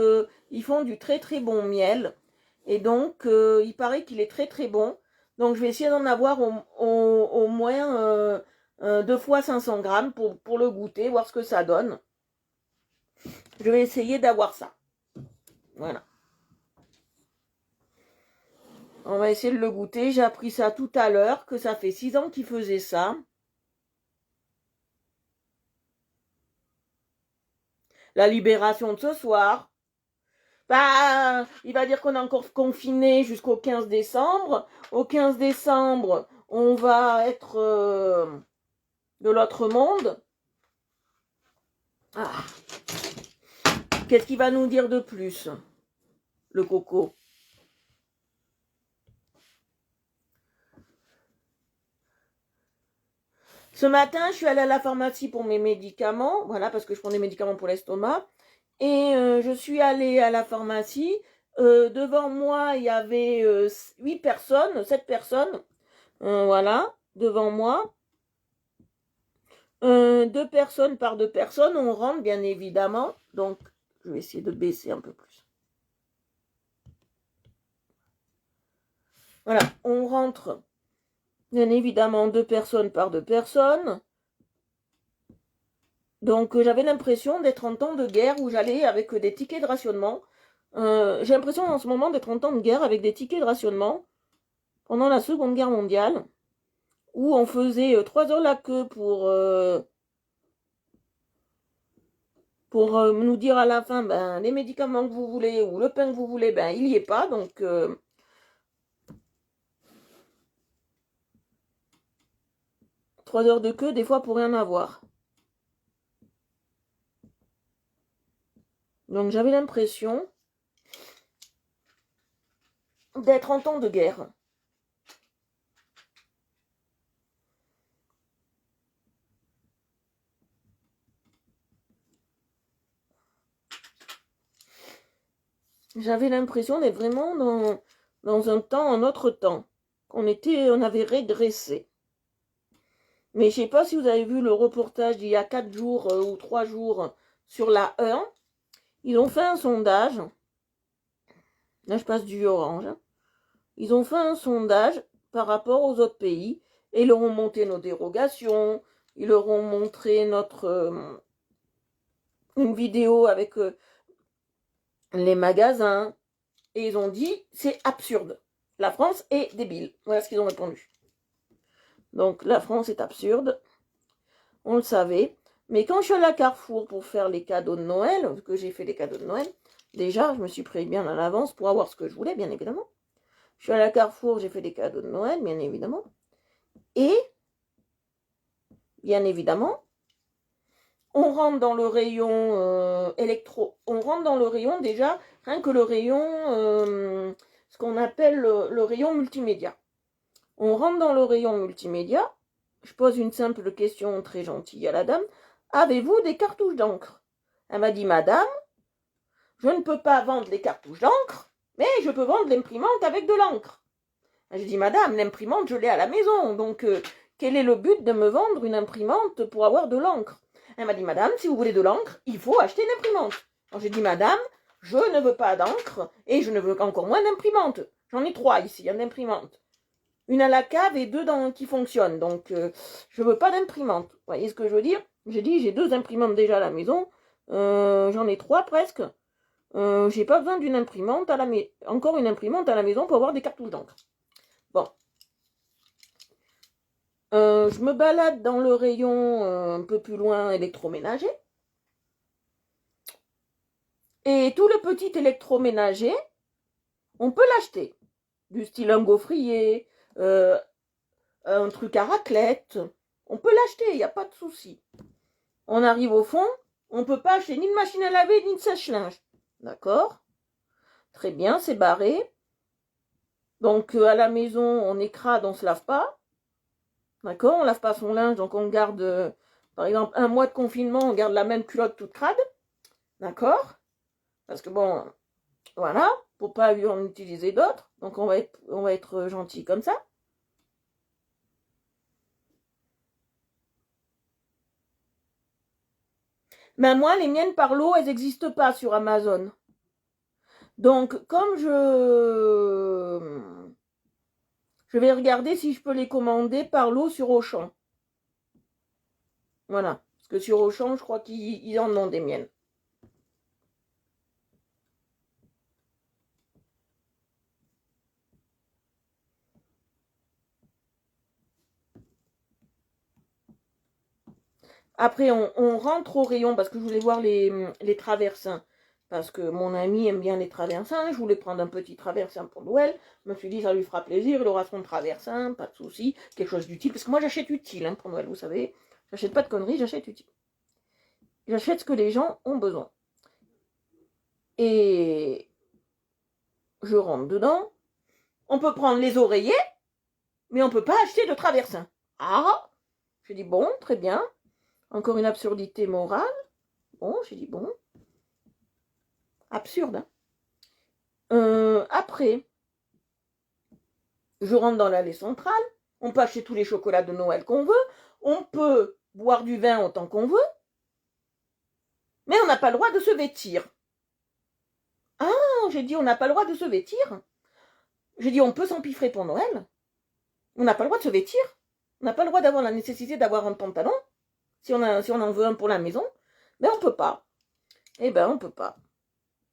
ils font du très très bon miel. Et donc, il paraît qu'il est très très bon. Donc, je vais essayer d'en avoir au moins 2 fois 500 grammes pour le goûter, voir ce que ça donne. Je vais essayer d'avoir ça. Voilà. On va essayer de le goûter. J'ai appris ça tout à l'heure, que ça fait 6 ans qu'il faisait ça. La libération de ce soir. Bah, il va dire qu'on est encore confiné jusqu'au 15 décembre. Au 15 décembre, on va être de l'autre monde. Ah. Qu'est-ce qu'il va nous dire de plus, le coco? Ce matin, je suis allée à la pharmacie pour mes médicaments. Voilà, parce que je prends des médicaments pour l'estomac. Et je suis allée à la pharmacie. Devant moi, il y avait 8 personnes, 7 personnes. Voilà, devant moi. 2 personnes par 2 personnes. On rentre, bien évidemment. Donc, je vais essayer de baisser un peu plus. Voilà, on rentre, bien évidemment, 2 personnes par 2 personnes. Donc, j'avais l'impression d'être en temps de guerre où j'allais avec des tickets de rationnement. J'ai l'impression en ce moment d'être en temps de guerre avec des tickets de rationnement pendant la Seconde Guerre mondiale, où on faisait 3 heures la queue pour nous dire à la fin, ben, les médicaments que vous voulez ou le pain que vous voulez, ben, il n'y est pas. Donc, 3 heures de queue, des fois, pour rien avoir. Donc, j'avais l'impression d'être en temps de guerre. J'avais l'impression d'être vraiment dans un temps, un autre temps. On avait régressé. Mais je ne sais pas si vous avez vu le reportage d'il y a 4 jours ou 3 jours sur la 1. Ils ont fait un sondage. Là, je passe du orange. Ils ont fait un sondage par rapport aux autres pays. Et ils leur ont monté nos dérogations. Ils leur ont montré une vidéo avec les magasins. Et ils ont dit, c'est absurde. La France est débile. Voilà ce qu'ils ont répondu. Donc, la France est absurde. On le savait. Mais quand je suis allée à Carrefour pour faire les cadeaux de Noël, parce que j'ai fait les cadeaux de Noël, déjà, je me suis pris bien à l'avance pour avoir ce que je voulais, bien évidemment. Je suis allée à Carrefour, j'ai fait des cadeaux de Noël, bien évidemment. Et, bien évidemment, on rentre dans le rayon électro. On rentre dans le rayon déjà, rien que le rayon, ce qu'on appelle le rayon multimédia. On rentre dans le rayon multimédia. Je pose une simple question très gentille à la dame. Avez-vous des cartouches d'encre? Elle m'a dit, madame, je ne peux pas vendre les cartouches d'encre, mais je peux vendre l'imprimante avec de l'encre. J'ai dit, madame, l'imprimante, je l'ai à la maison, donc quel est le but de me vendre une imprimante pour avoir de l'encre? Elle m'a dit, madame, si vous voulez de l'encre, il faut acheter une imprimante. Alors j'ai dit, madame, je ne veux pas d'encre et je ne veux encore moins d'imprimante. J'en ai 3 ici, hein, d'imprimantes. Une à la cave et 2 qui fonctionnent, donc je ne veux pas d'imprimante. Vous voyez ce que je veux dire? J'ai dit, j'ai 2 imprimantes déjà à la maison, j'en ai 3 presque. J'ai pas besoin d'une imprimante encore une imprimante à la maison pour avoir des cartouches d'encre. Bon. Je me balade dans le rayon un peu plus loin électroménager. Et tout le petit électroménager, on peut l'acheter. Du style un gaufrier, un truc à raclette. On peut l'acheter, il n'y a pas de souci. On arrive au fond, on ne peut pas acheter ni de machine à laver, ni de sèche-linge. D'accord? Très bien, c'est barré. Donc à la maison, on est crade, on ne se lave pas. D'accord? On ne lave pas son linge, donc on garde, par exemple, 1 mois de confinement, on garde la même culotte toute crade. D'accord? Parce que bon, voilà, pour pas en utiliser d'autres. Donc on va être gentil comme ça. Mais moi, les miennes par lot, elles n'existent pas sur Amazon. Donc, comme je vais regarder si je peux les commander par lot sur Auchan. Voilà. Parce que sur Auchan, je crois qu'ils en ont des miennes. Après, on rentre au rayon parce que je voulais voir les traversins. Parce que mon ami aime bien les traversins. Je voulais prendre un petit traversin pour Noël. Je me suis dit, ça lui fera plaisir. Il aura son traversin, pas de souci. Quelque chose d'utile. Parce que moi, j'achète utile pour Noël, vous savez. J'achète pas de conneries, j'achète utile. J'achète ce que les gens ont besoin. Et je rentre dedans. On peut prendre les oreillers, mais on ne peut pas acheter de traversin. Ah! J'ai dit, bon, très bien. Encore une absurdité morale. Bon, j'ai dit, bon. Absurde, hein. Après, je rentre dans l'allée centrale. On peut acheter tous les chocolats de Noël qu'on veut. On peut boire du vin autant qu'on veut. Mais on n'a pas le droit de se vêtir. Ah, j'ai dit, on n'a pas le droit de se vêtir. J'ai dit, on peut s'empiffrer pour Noël. On n'a pas le droit de se vêtir. On n'a pas le droit d'avoir la nécessité d'avoir un pantalon. Si on en veut un pour la maison. Mais on ne peut pas. Eh ben, on ne peut pas.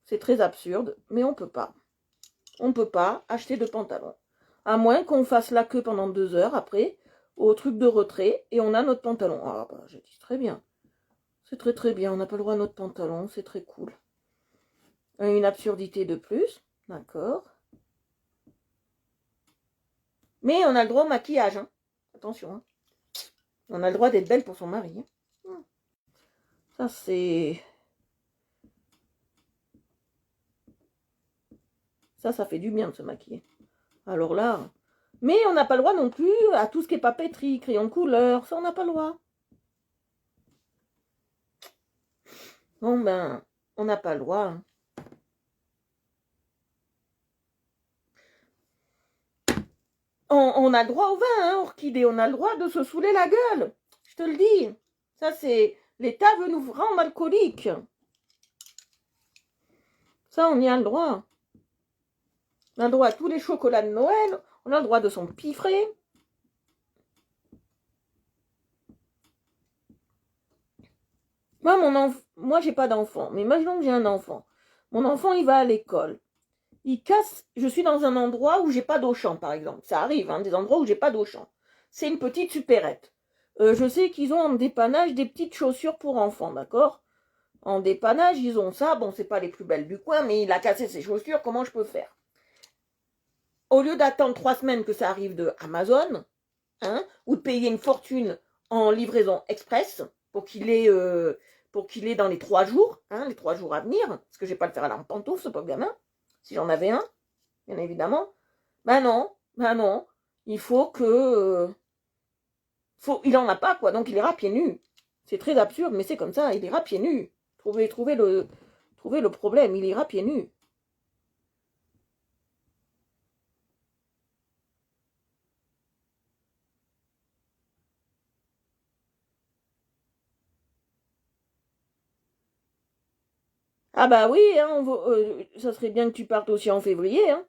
C'est très absurde, mais on ne peut pas. On ne peut pas acheter de pantalon. À moins qu'on fasse la queue pendant 2 heures après, au truc de retrait, et on a notre pantalon. Ah bah, j'ai dit très bien. C'est très très bien, on n'a pas le droit à notre pantalon, c'est très cool. Une absurdité de plus, d'accord. Mais on a le droit au maquillage, hein. Attention, hein. On a le droit d'être belle pour son mari. Hein. Ça c'est... Ça fait du bien de se maquiller. Alors là... Mais on n'a pas le droit non plus à tout ce qui est papeterie, crayon de couleur, ça on n'a pas le droit. Bon ben, on n'a pas le droit. Hein. On a le droit au vin, hein, Orchidée, on a le droit de se saouler la gueule. Je te le dis. Ça c'est... L'État veut nous rendre alcooliques. Ça, on y a le droit. On a le droit à tous les chocolats de Noël. On a le droit de son piffré. Moi, j'ai pas d'enfant. Mais imaginons que j'ai un enfant. Mon enfant, il va à l'école. Il casse... Je suis dans un endroit où j'ai pas d'Auchan, par exemple. Ça arrive, hein, des endroits où j'ai pas d'Auchan. C'est une petite supérette. Je sais qu'ils ont en dépannage des petites chaussures pour enfants, d'accord? En dépannage, ils ont ça. Bon, c'est pas les plus belles du coin, mais il a cassé ses chaussures. Comment je peux faire? Au lieu d'attendre 3 semaines que ça arrive de Amazon, hein, ou de payer une fortune en livraison express pour qu'il ait dans les 3 jours, hein, les 3 jours à venir, parce que je vais pas le faire à la pantoufle, ce pauvre gamin, si j'en avais un, bien évidemment. Ben non, il faut que... il en a pas, quoi. Donc, il ira pieds nus. C'est très absurde, mais c'est comme ça. Il ira pieds nus. Trouvez le problème. Il ira pieds nus. Ah bah oui, hein, ça serait bien que tu partes aussi en février. Hein.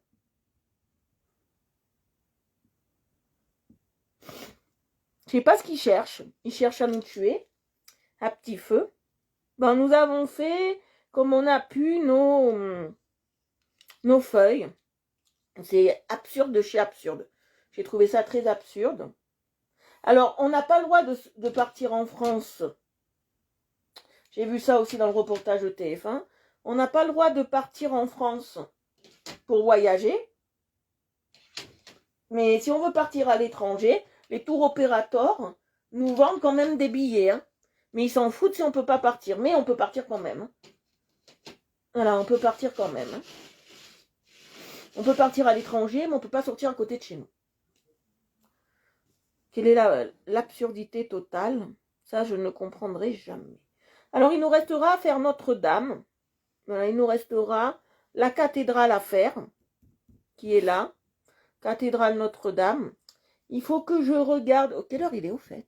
Je sais pas ce qu'ils cherchent. Ils cherchent à nous tuer, à petit feu. Ben, nous avons fait, comme on a pu, nos feuilles. C'est absurde de chez absurde. J'ai trouvé ça très absurde. Alors, on n'a pas le droit de partir en France. J'ai vu ça aussi dans le reportage de TF1. On n'a pas le droit de partir en France pour voyager. Mais si on veut partir à l'étranger, les tours opérateurs nous vendent quand même des billets. Hein. Mais ils s'en foutent si on ne peut pas partir. Mais on peut partir quand même. Hein. Voilà, on peut partir quand même. Hein. On peut partir à l'étranger, mais on ne peut pas sortir à côté de chez nous. Quelle est l'absurdité totale? Ça, je ne comprendrai jamais. Alors, il nous restera à faire Notre-Dame. Voilà, il nous restera la cathédrale à faire, qui est là. Cathédrale Notre-Dame. Il faut que je regarde... Oh, quelle heure il est au fait?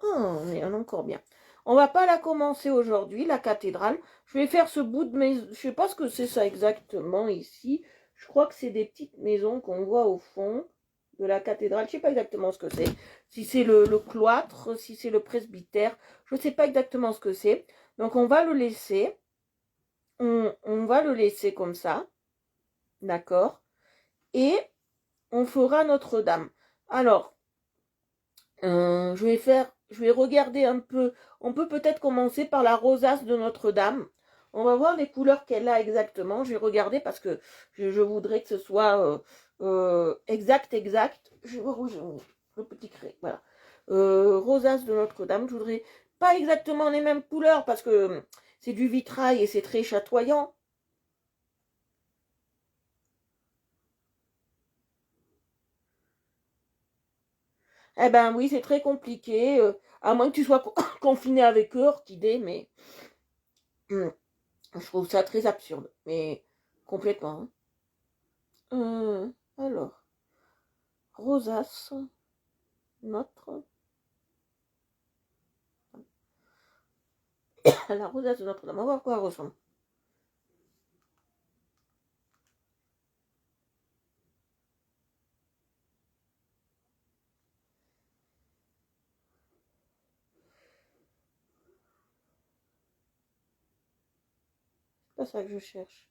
Oh, on est encore bien. On va pas la commencer aujourd'hui, la cathédrale. Je vais faire ce bout de maison. Je sais pas ce que c'est ça exactement ici. Je crois que c'est des petites maisons qu'on voit au fond de la cathédrale. Je sais pas exactement ce que c'est. Si c'est le cloître, si c'est le presbytère. Je sais pas exactement ce que c'est. Donc on va le laisser. On va le laisser comme ça. D'accord. Et on fera Notre-Dame. Alors, je vais regarder un peu. On peut peut-être commencer par la rosace de Notre-Dame. On va voir les couleurs qu'elle a exactement. Je vais regarder parce que je voudrais que ce soit exact. Je vais voir où j'ai le petit crayon. Voilà. Rosace de Notre-Dame. Je voudrais pas exactement les mêmes couleurs parce que c'est du vitrail et c'est très chatoyant. Eh ben oui, c'est très compliqué. À moins que tu sois confiné avec eux, orchidée, mais je trouve ça très absurde. Mais complètement. Alors, rosace, notre... La rosace de Notre-Dame, on va voir à quoi elle ressemble. C'est pas ça que je cherche.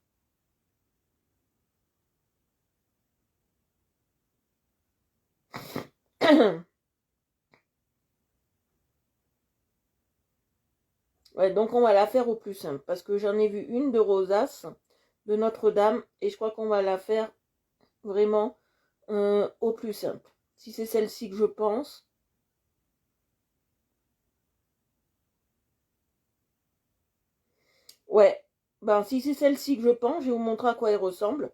Ouais, donc on va la faire au plus simple. Parce que j'en ai vu une de rosace de Notre-Dame. Et je crois qu'on va la faire vraiment au plus simple. Si c'est celle-ci que je pense. Ouais. Ben, si c'est celle-ci que je pense, je vais vous montrer à quoi elle ressemble.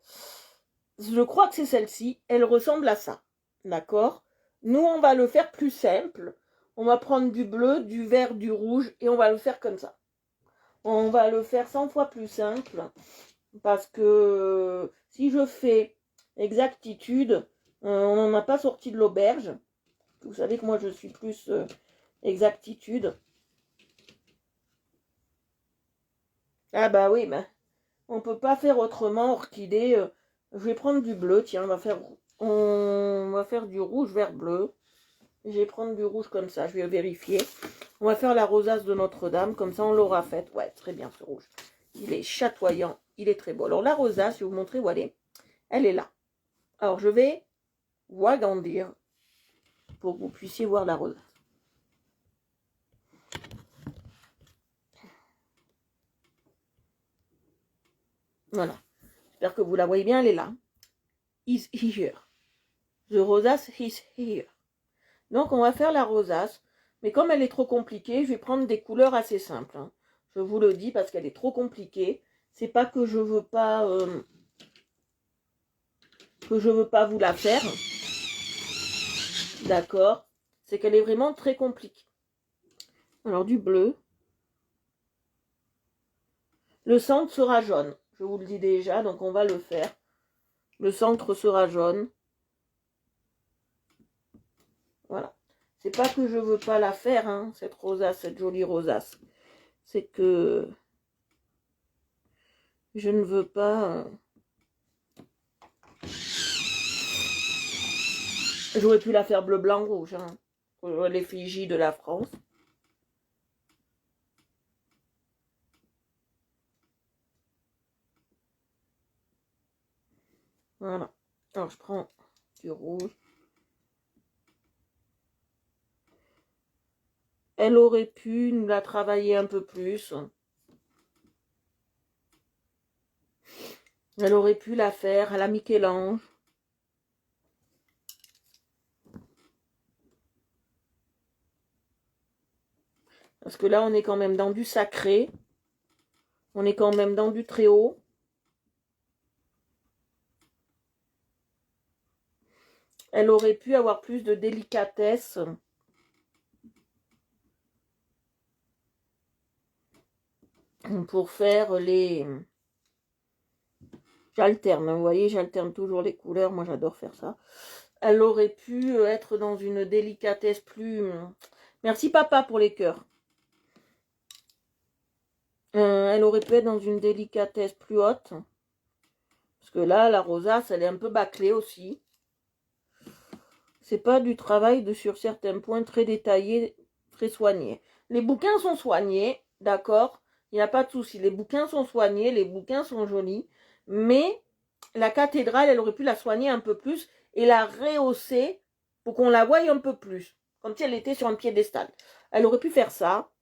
Je crois que c'est celle-ci. Elle ressemble à ça. D'accord? Nous, on va le faire plus simple. On va prendre du bleu, du vert, du rouge et on va le faire comme ça. On va le faire 100 fois plus simple parce que si je fais exactitude, on n'en a pas sorti de l'auberge. Vous savez que moi, je suis plus exactitude. Ah bah oui, ben, on peut pas faire autrement, orchidée. Je vais prendre du bleu, tiens, on va faire du rouge, vert, bleu. Je vais prendre du rouge comme ça, je vais vérifier. On va faire la rosace de Notre-Dame, comme ça on l'aura faite. Ouais, très bien ce rouge. Il est chatoyant, il est très beau. Alors la rosace, je vais vous montrer où elle est. Elle est là. Alors je vais vous agrandir pour que vous puissiez voir la rosace. Voilà. J'espère que vous la voyez bien, elle est là. Is here. The rosace is here. Donc on va faire la rosace. Mais comme elle est trop compliquée, je vais prendre des couleurs assez simples. Hein. Je vous le dis parce qu'elle est trop compliquée. C'est pas que je veux pas vous la faire. D'accord? C'est qu'elle est vraiment très compliquée. Alors du bleu. Le centre sera jaune. Je vous le dis déjà, donc on va le faire. Le centre sera jaune. Voilà. C'est pas que je veux pas la faire, hein, cette rosace, cette jolie rosace. C'est que je ne veux pas... J'aurais pu la faire bleu, blanc, rouge, hein, pour l'effigie de la France. Voilà. Alors je prends du rouge. Elle aurait pu nous la travailler un peu plus. Elle aurait pu la faire à la Michel-Ange. Parce que là, on est quand même dans du sacré. On est quand même dans du très haut. Elle aurait pu avoir plus de délicatesse. Pour faire les... J'alterne, vous voyez, j'alterne toujours les couleurs. Moi, j'adore faire ça. Elle aurait pu être dans une délicatesse plus... Merci papa pour les cœurs. Elle aurait pu être dans une délicatesse plus haute. Parce que là, la rosace, elle est un peu bâclée aussi. C'est pas du travail sur certains points très détaillé, très soigné. Les bouquins sont soignés, d'accord? Il n'y a pas de souci. Les bouquins sont soignés, les bouquins sont jolis. Mais la cathédrale, elle aurait pu la soigner un peu plus et la rehausser pour qu'on la voie un peu plus. Comme si elle était sur un piédestal. Elle aurait pu faire ça.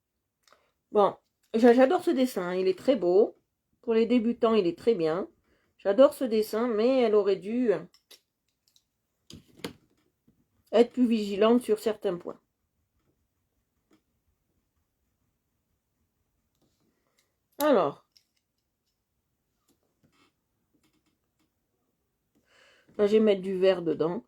Bon, j'adore ce dessin. Il est très beau. Pour les débutants, il est très bien. J'adore ce dessin, mais elle aurait dû être plus vigilante sur certains points. Alors, là, je vais mettre du vert dedans.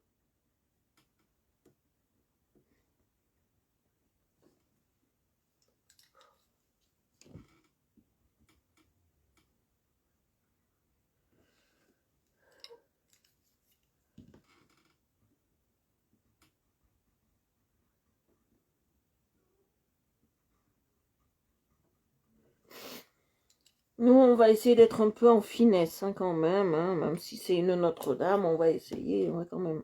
Nous, on va essayer d'être un peu en finesse hein, quand même. Hein, même si c'est une Notre-Dame, on va essayer. On va quand même...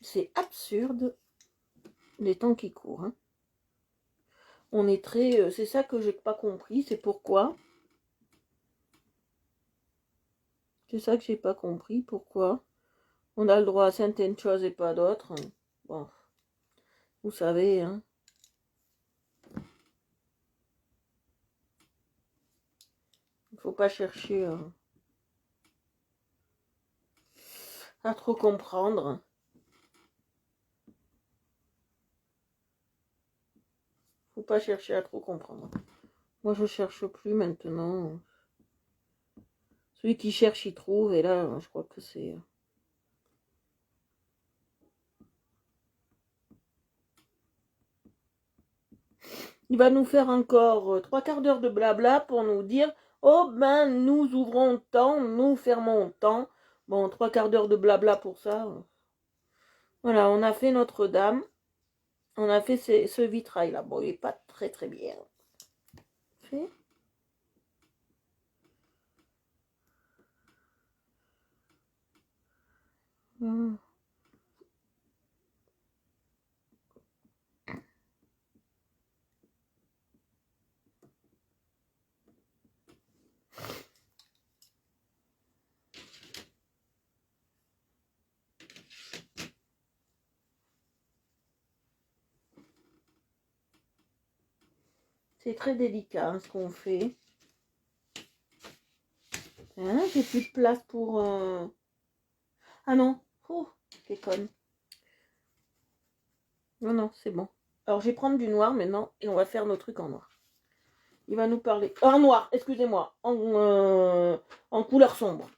C'est absurde les temps qui courent. Hein. On est très... c'est ça que j'ai pas compris. C'est pourquoi. C'est ça que j'ai pas compris. Pourquoi on a le droit à certaines choses et pas d'autres. Bon, vous savez, hein. Il faut pas chercher à trop comprendre. Faut pas chercher à trop comprendre. Moi, je cherche plus maintenant. Celui qui cherche, il trouve. Et là, je crois que c'est... Il va nous faire encore 3/4 d'heure de blabla pour nous dire « Oh ben, nous ouvrons tant, nous fermons tant. » Bon, 3/4 d'heure de blabla pour ça. Voilà, on a fait Notre-Dame. On a fait ce vitrail-là. Bon, il n'est pas très très bien fait. C'est très délicat hein, ce qu'on fait. Hein, j'ai plus de place pour... Ah non, oh, t'es conne. Non, non, c'est bon. Alors, je vais prendre du noir maintenant et on va faire nos trucs en noir. Il va nous parler... En noir, excusez-moi. En couleur sombre.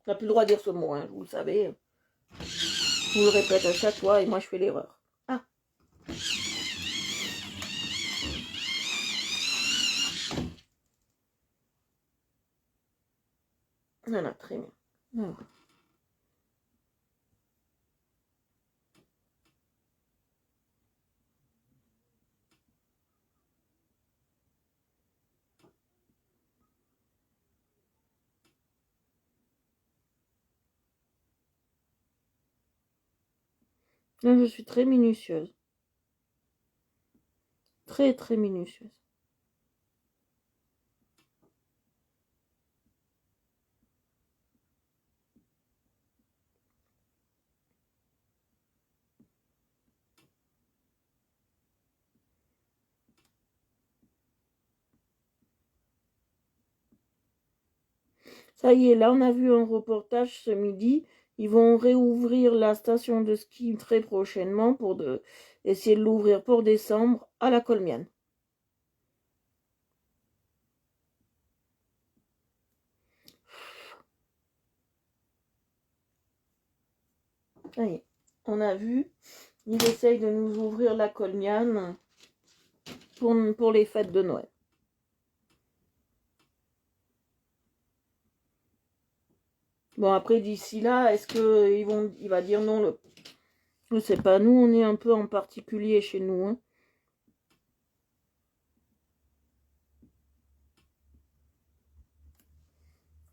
On n'a plus le droit de dire ce mot, hein, vous le savez. Je vous le répète à chaque fois et moi je fais l'erreur. Ah. Voilà, très bien. Voilà. Là, je suis très minutieuse. Très, très minutieuse. Ça y est, là, on a vu un reportage ce midi. Ils vont réouvrir la station de ski très prochainement pour essayer de l'ouvrir pour décembre à la Colmiane. Ça y est, on a vu. Ils essayent de nous ouvrir la Colmiane pour les fêtes de Noël. Bon, après, d'ici là, est-ce qu'il va dire non? Je sais pas, nous, on est un peu en particulier chez nous. Hein.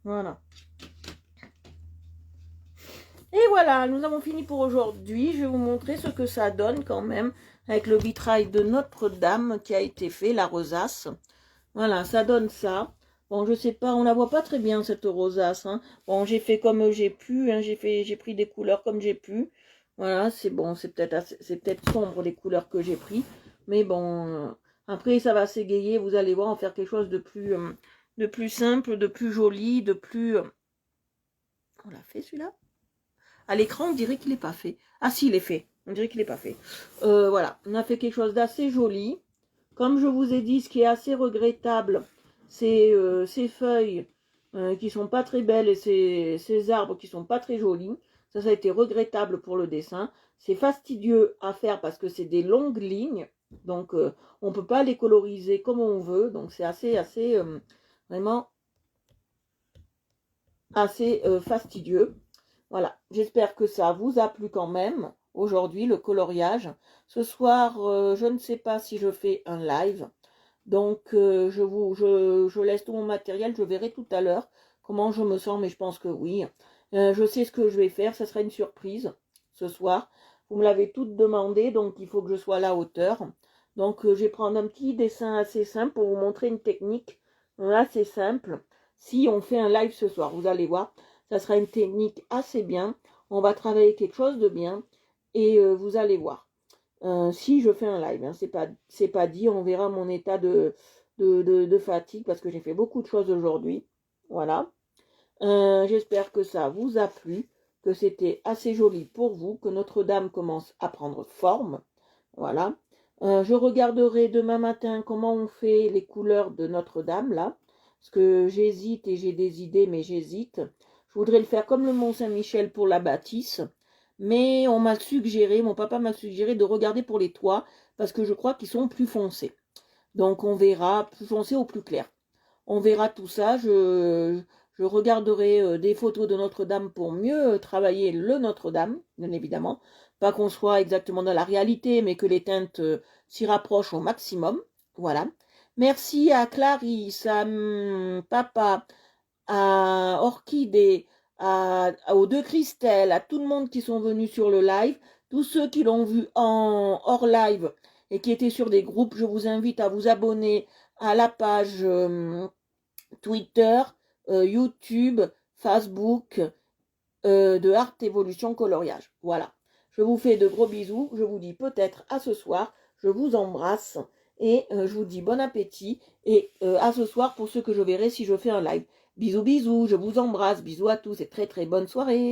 Voilà. Et voilà, nous avons fini pour aujourd'hui. Je vais vous montrer ce que ça donne quand même avec le vitrail de Notre-Dame qui a été fait, la rosace. Voilà, ça donne ça. Bon, je sais pas, on la voit pas très bien cette rosace. Hein. Bon, j'ai fait comme j'ai pu. Hein. J'ai pris des couleurs comme j'ai pu. Voilà, c'est bon, c'est peut-être sombre les couleurs que j'ai pris. Mais bon, après ça va s'égayer. Vous allez voir, on va faire quelque chose de plus simple, de plus joli, de plus... On l'a fait celui-là? À l'écran, on dirait qu'il n'est pas fait. Ah si, il est fait. On dirait qu'il n'est pas fait. Voilà, on a fait quelque chose d'assez joli. Comme je vous ai dit, ce qui est assez regrettable, c'est ces feuilles qui sont pas très belles et ces arbres qui sont pas très jolis. Ça a été regrettable pour le dessin. C'est fastidieux à faire parce que c'est des longues lignes. Donc, on ne peut pas les coloriser comme on veut. Donc, c'est vraiment assez fastidieux. Voilà, j'espère que ça vous a plu quand même, aujourd'hui, le coloriage. Ce soir, je ne sais pas si je fais un live. Donc, je laisse tout mon matériel, je verrai tout à l'heure comment je me sens, mais je pense que oui. Je sais ce que je vais faire, ça sera une surprise ce soir. Vous me l'avez toutes demandé, donc il faut que je sois à la hauteur. Donc, je vais prendre un petit dessin assez simple pour vous montrer une technique assez simple. Si on fait un live ce soir, vous allez voir, ça sera une technique assez bien. On va travailler quelque chose de bien et vous allez voir. Si je fais un live, hein, c'est pas dit, on verra mon état de fatigue parce que j'ai fait beaucoup de choses aujourd'hui. Voilà. J'espère que ça vous a plu, que c'était assez joli pour vous, que Notre-Dame commence à prendre forme. Voilà. Je regarderai demain matin comment on fait les couleurs de Notre-Dame, là. Parce que j'hésite et j'ai des idées, mais j'hésite. Je voudrais le faire comme le Mont-Saint-Michel pour la bâtisse. Mais on m'a suggéré, mon papa m'a suggéré de regarder pour les toits, parce que je crois qu'ils sont plus foncés. Donc on verra, plus foncés ou plus clairs. On verra tout ça. Je regarderai des photos de Notre-Dame pour mieux travailler le Notre-Dame, bien évidemment. Pas qu'on soit exactement dans la réalité, mais que les teintes s'y rapprochent au maximum. Voilà. Merci à Clarisse, à papa, à Orchidée, aux deux Christelle, à tout le monde qui sont venus sur le live, tous ceux qui l'ont vu en hors live et qui étaient sur des groupes, je vous invite à vous abonner à la page Twitter, YouTube, Facebook de Art Evolution Coloriage. Voilà. Je vous fais de gros bisous. Je vous dis peut-être à ce soir. Je vous embrasse et je vous dis bon appétit et à ce soir pour ceux que je verrai si je fais un live. Bisous, bisous. Je vous embrasse. Bisous à tous et très très bonne soirée.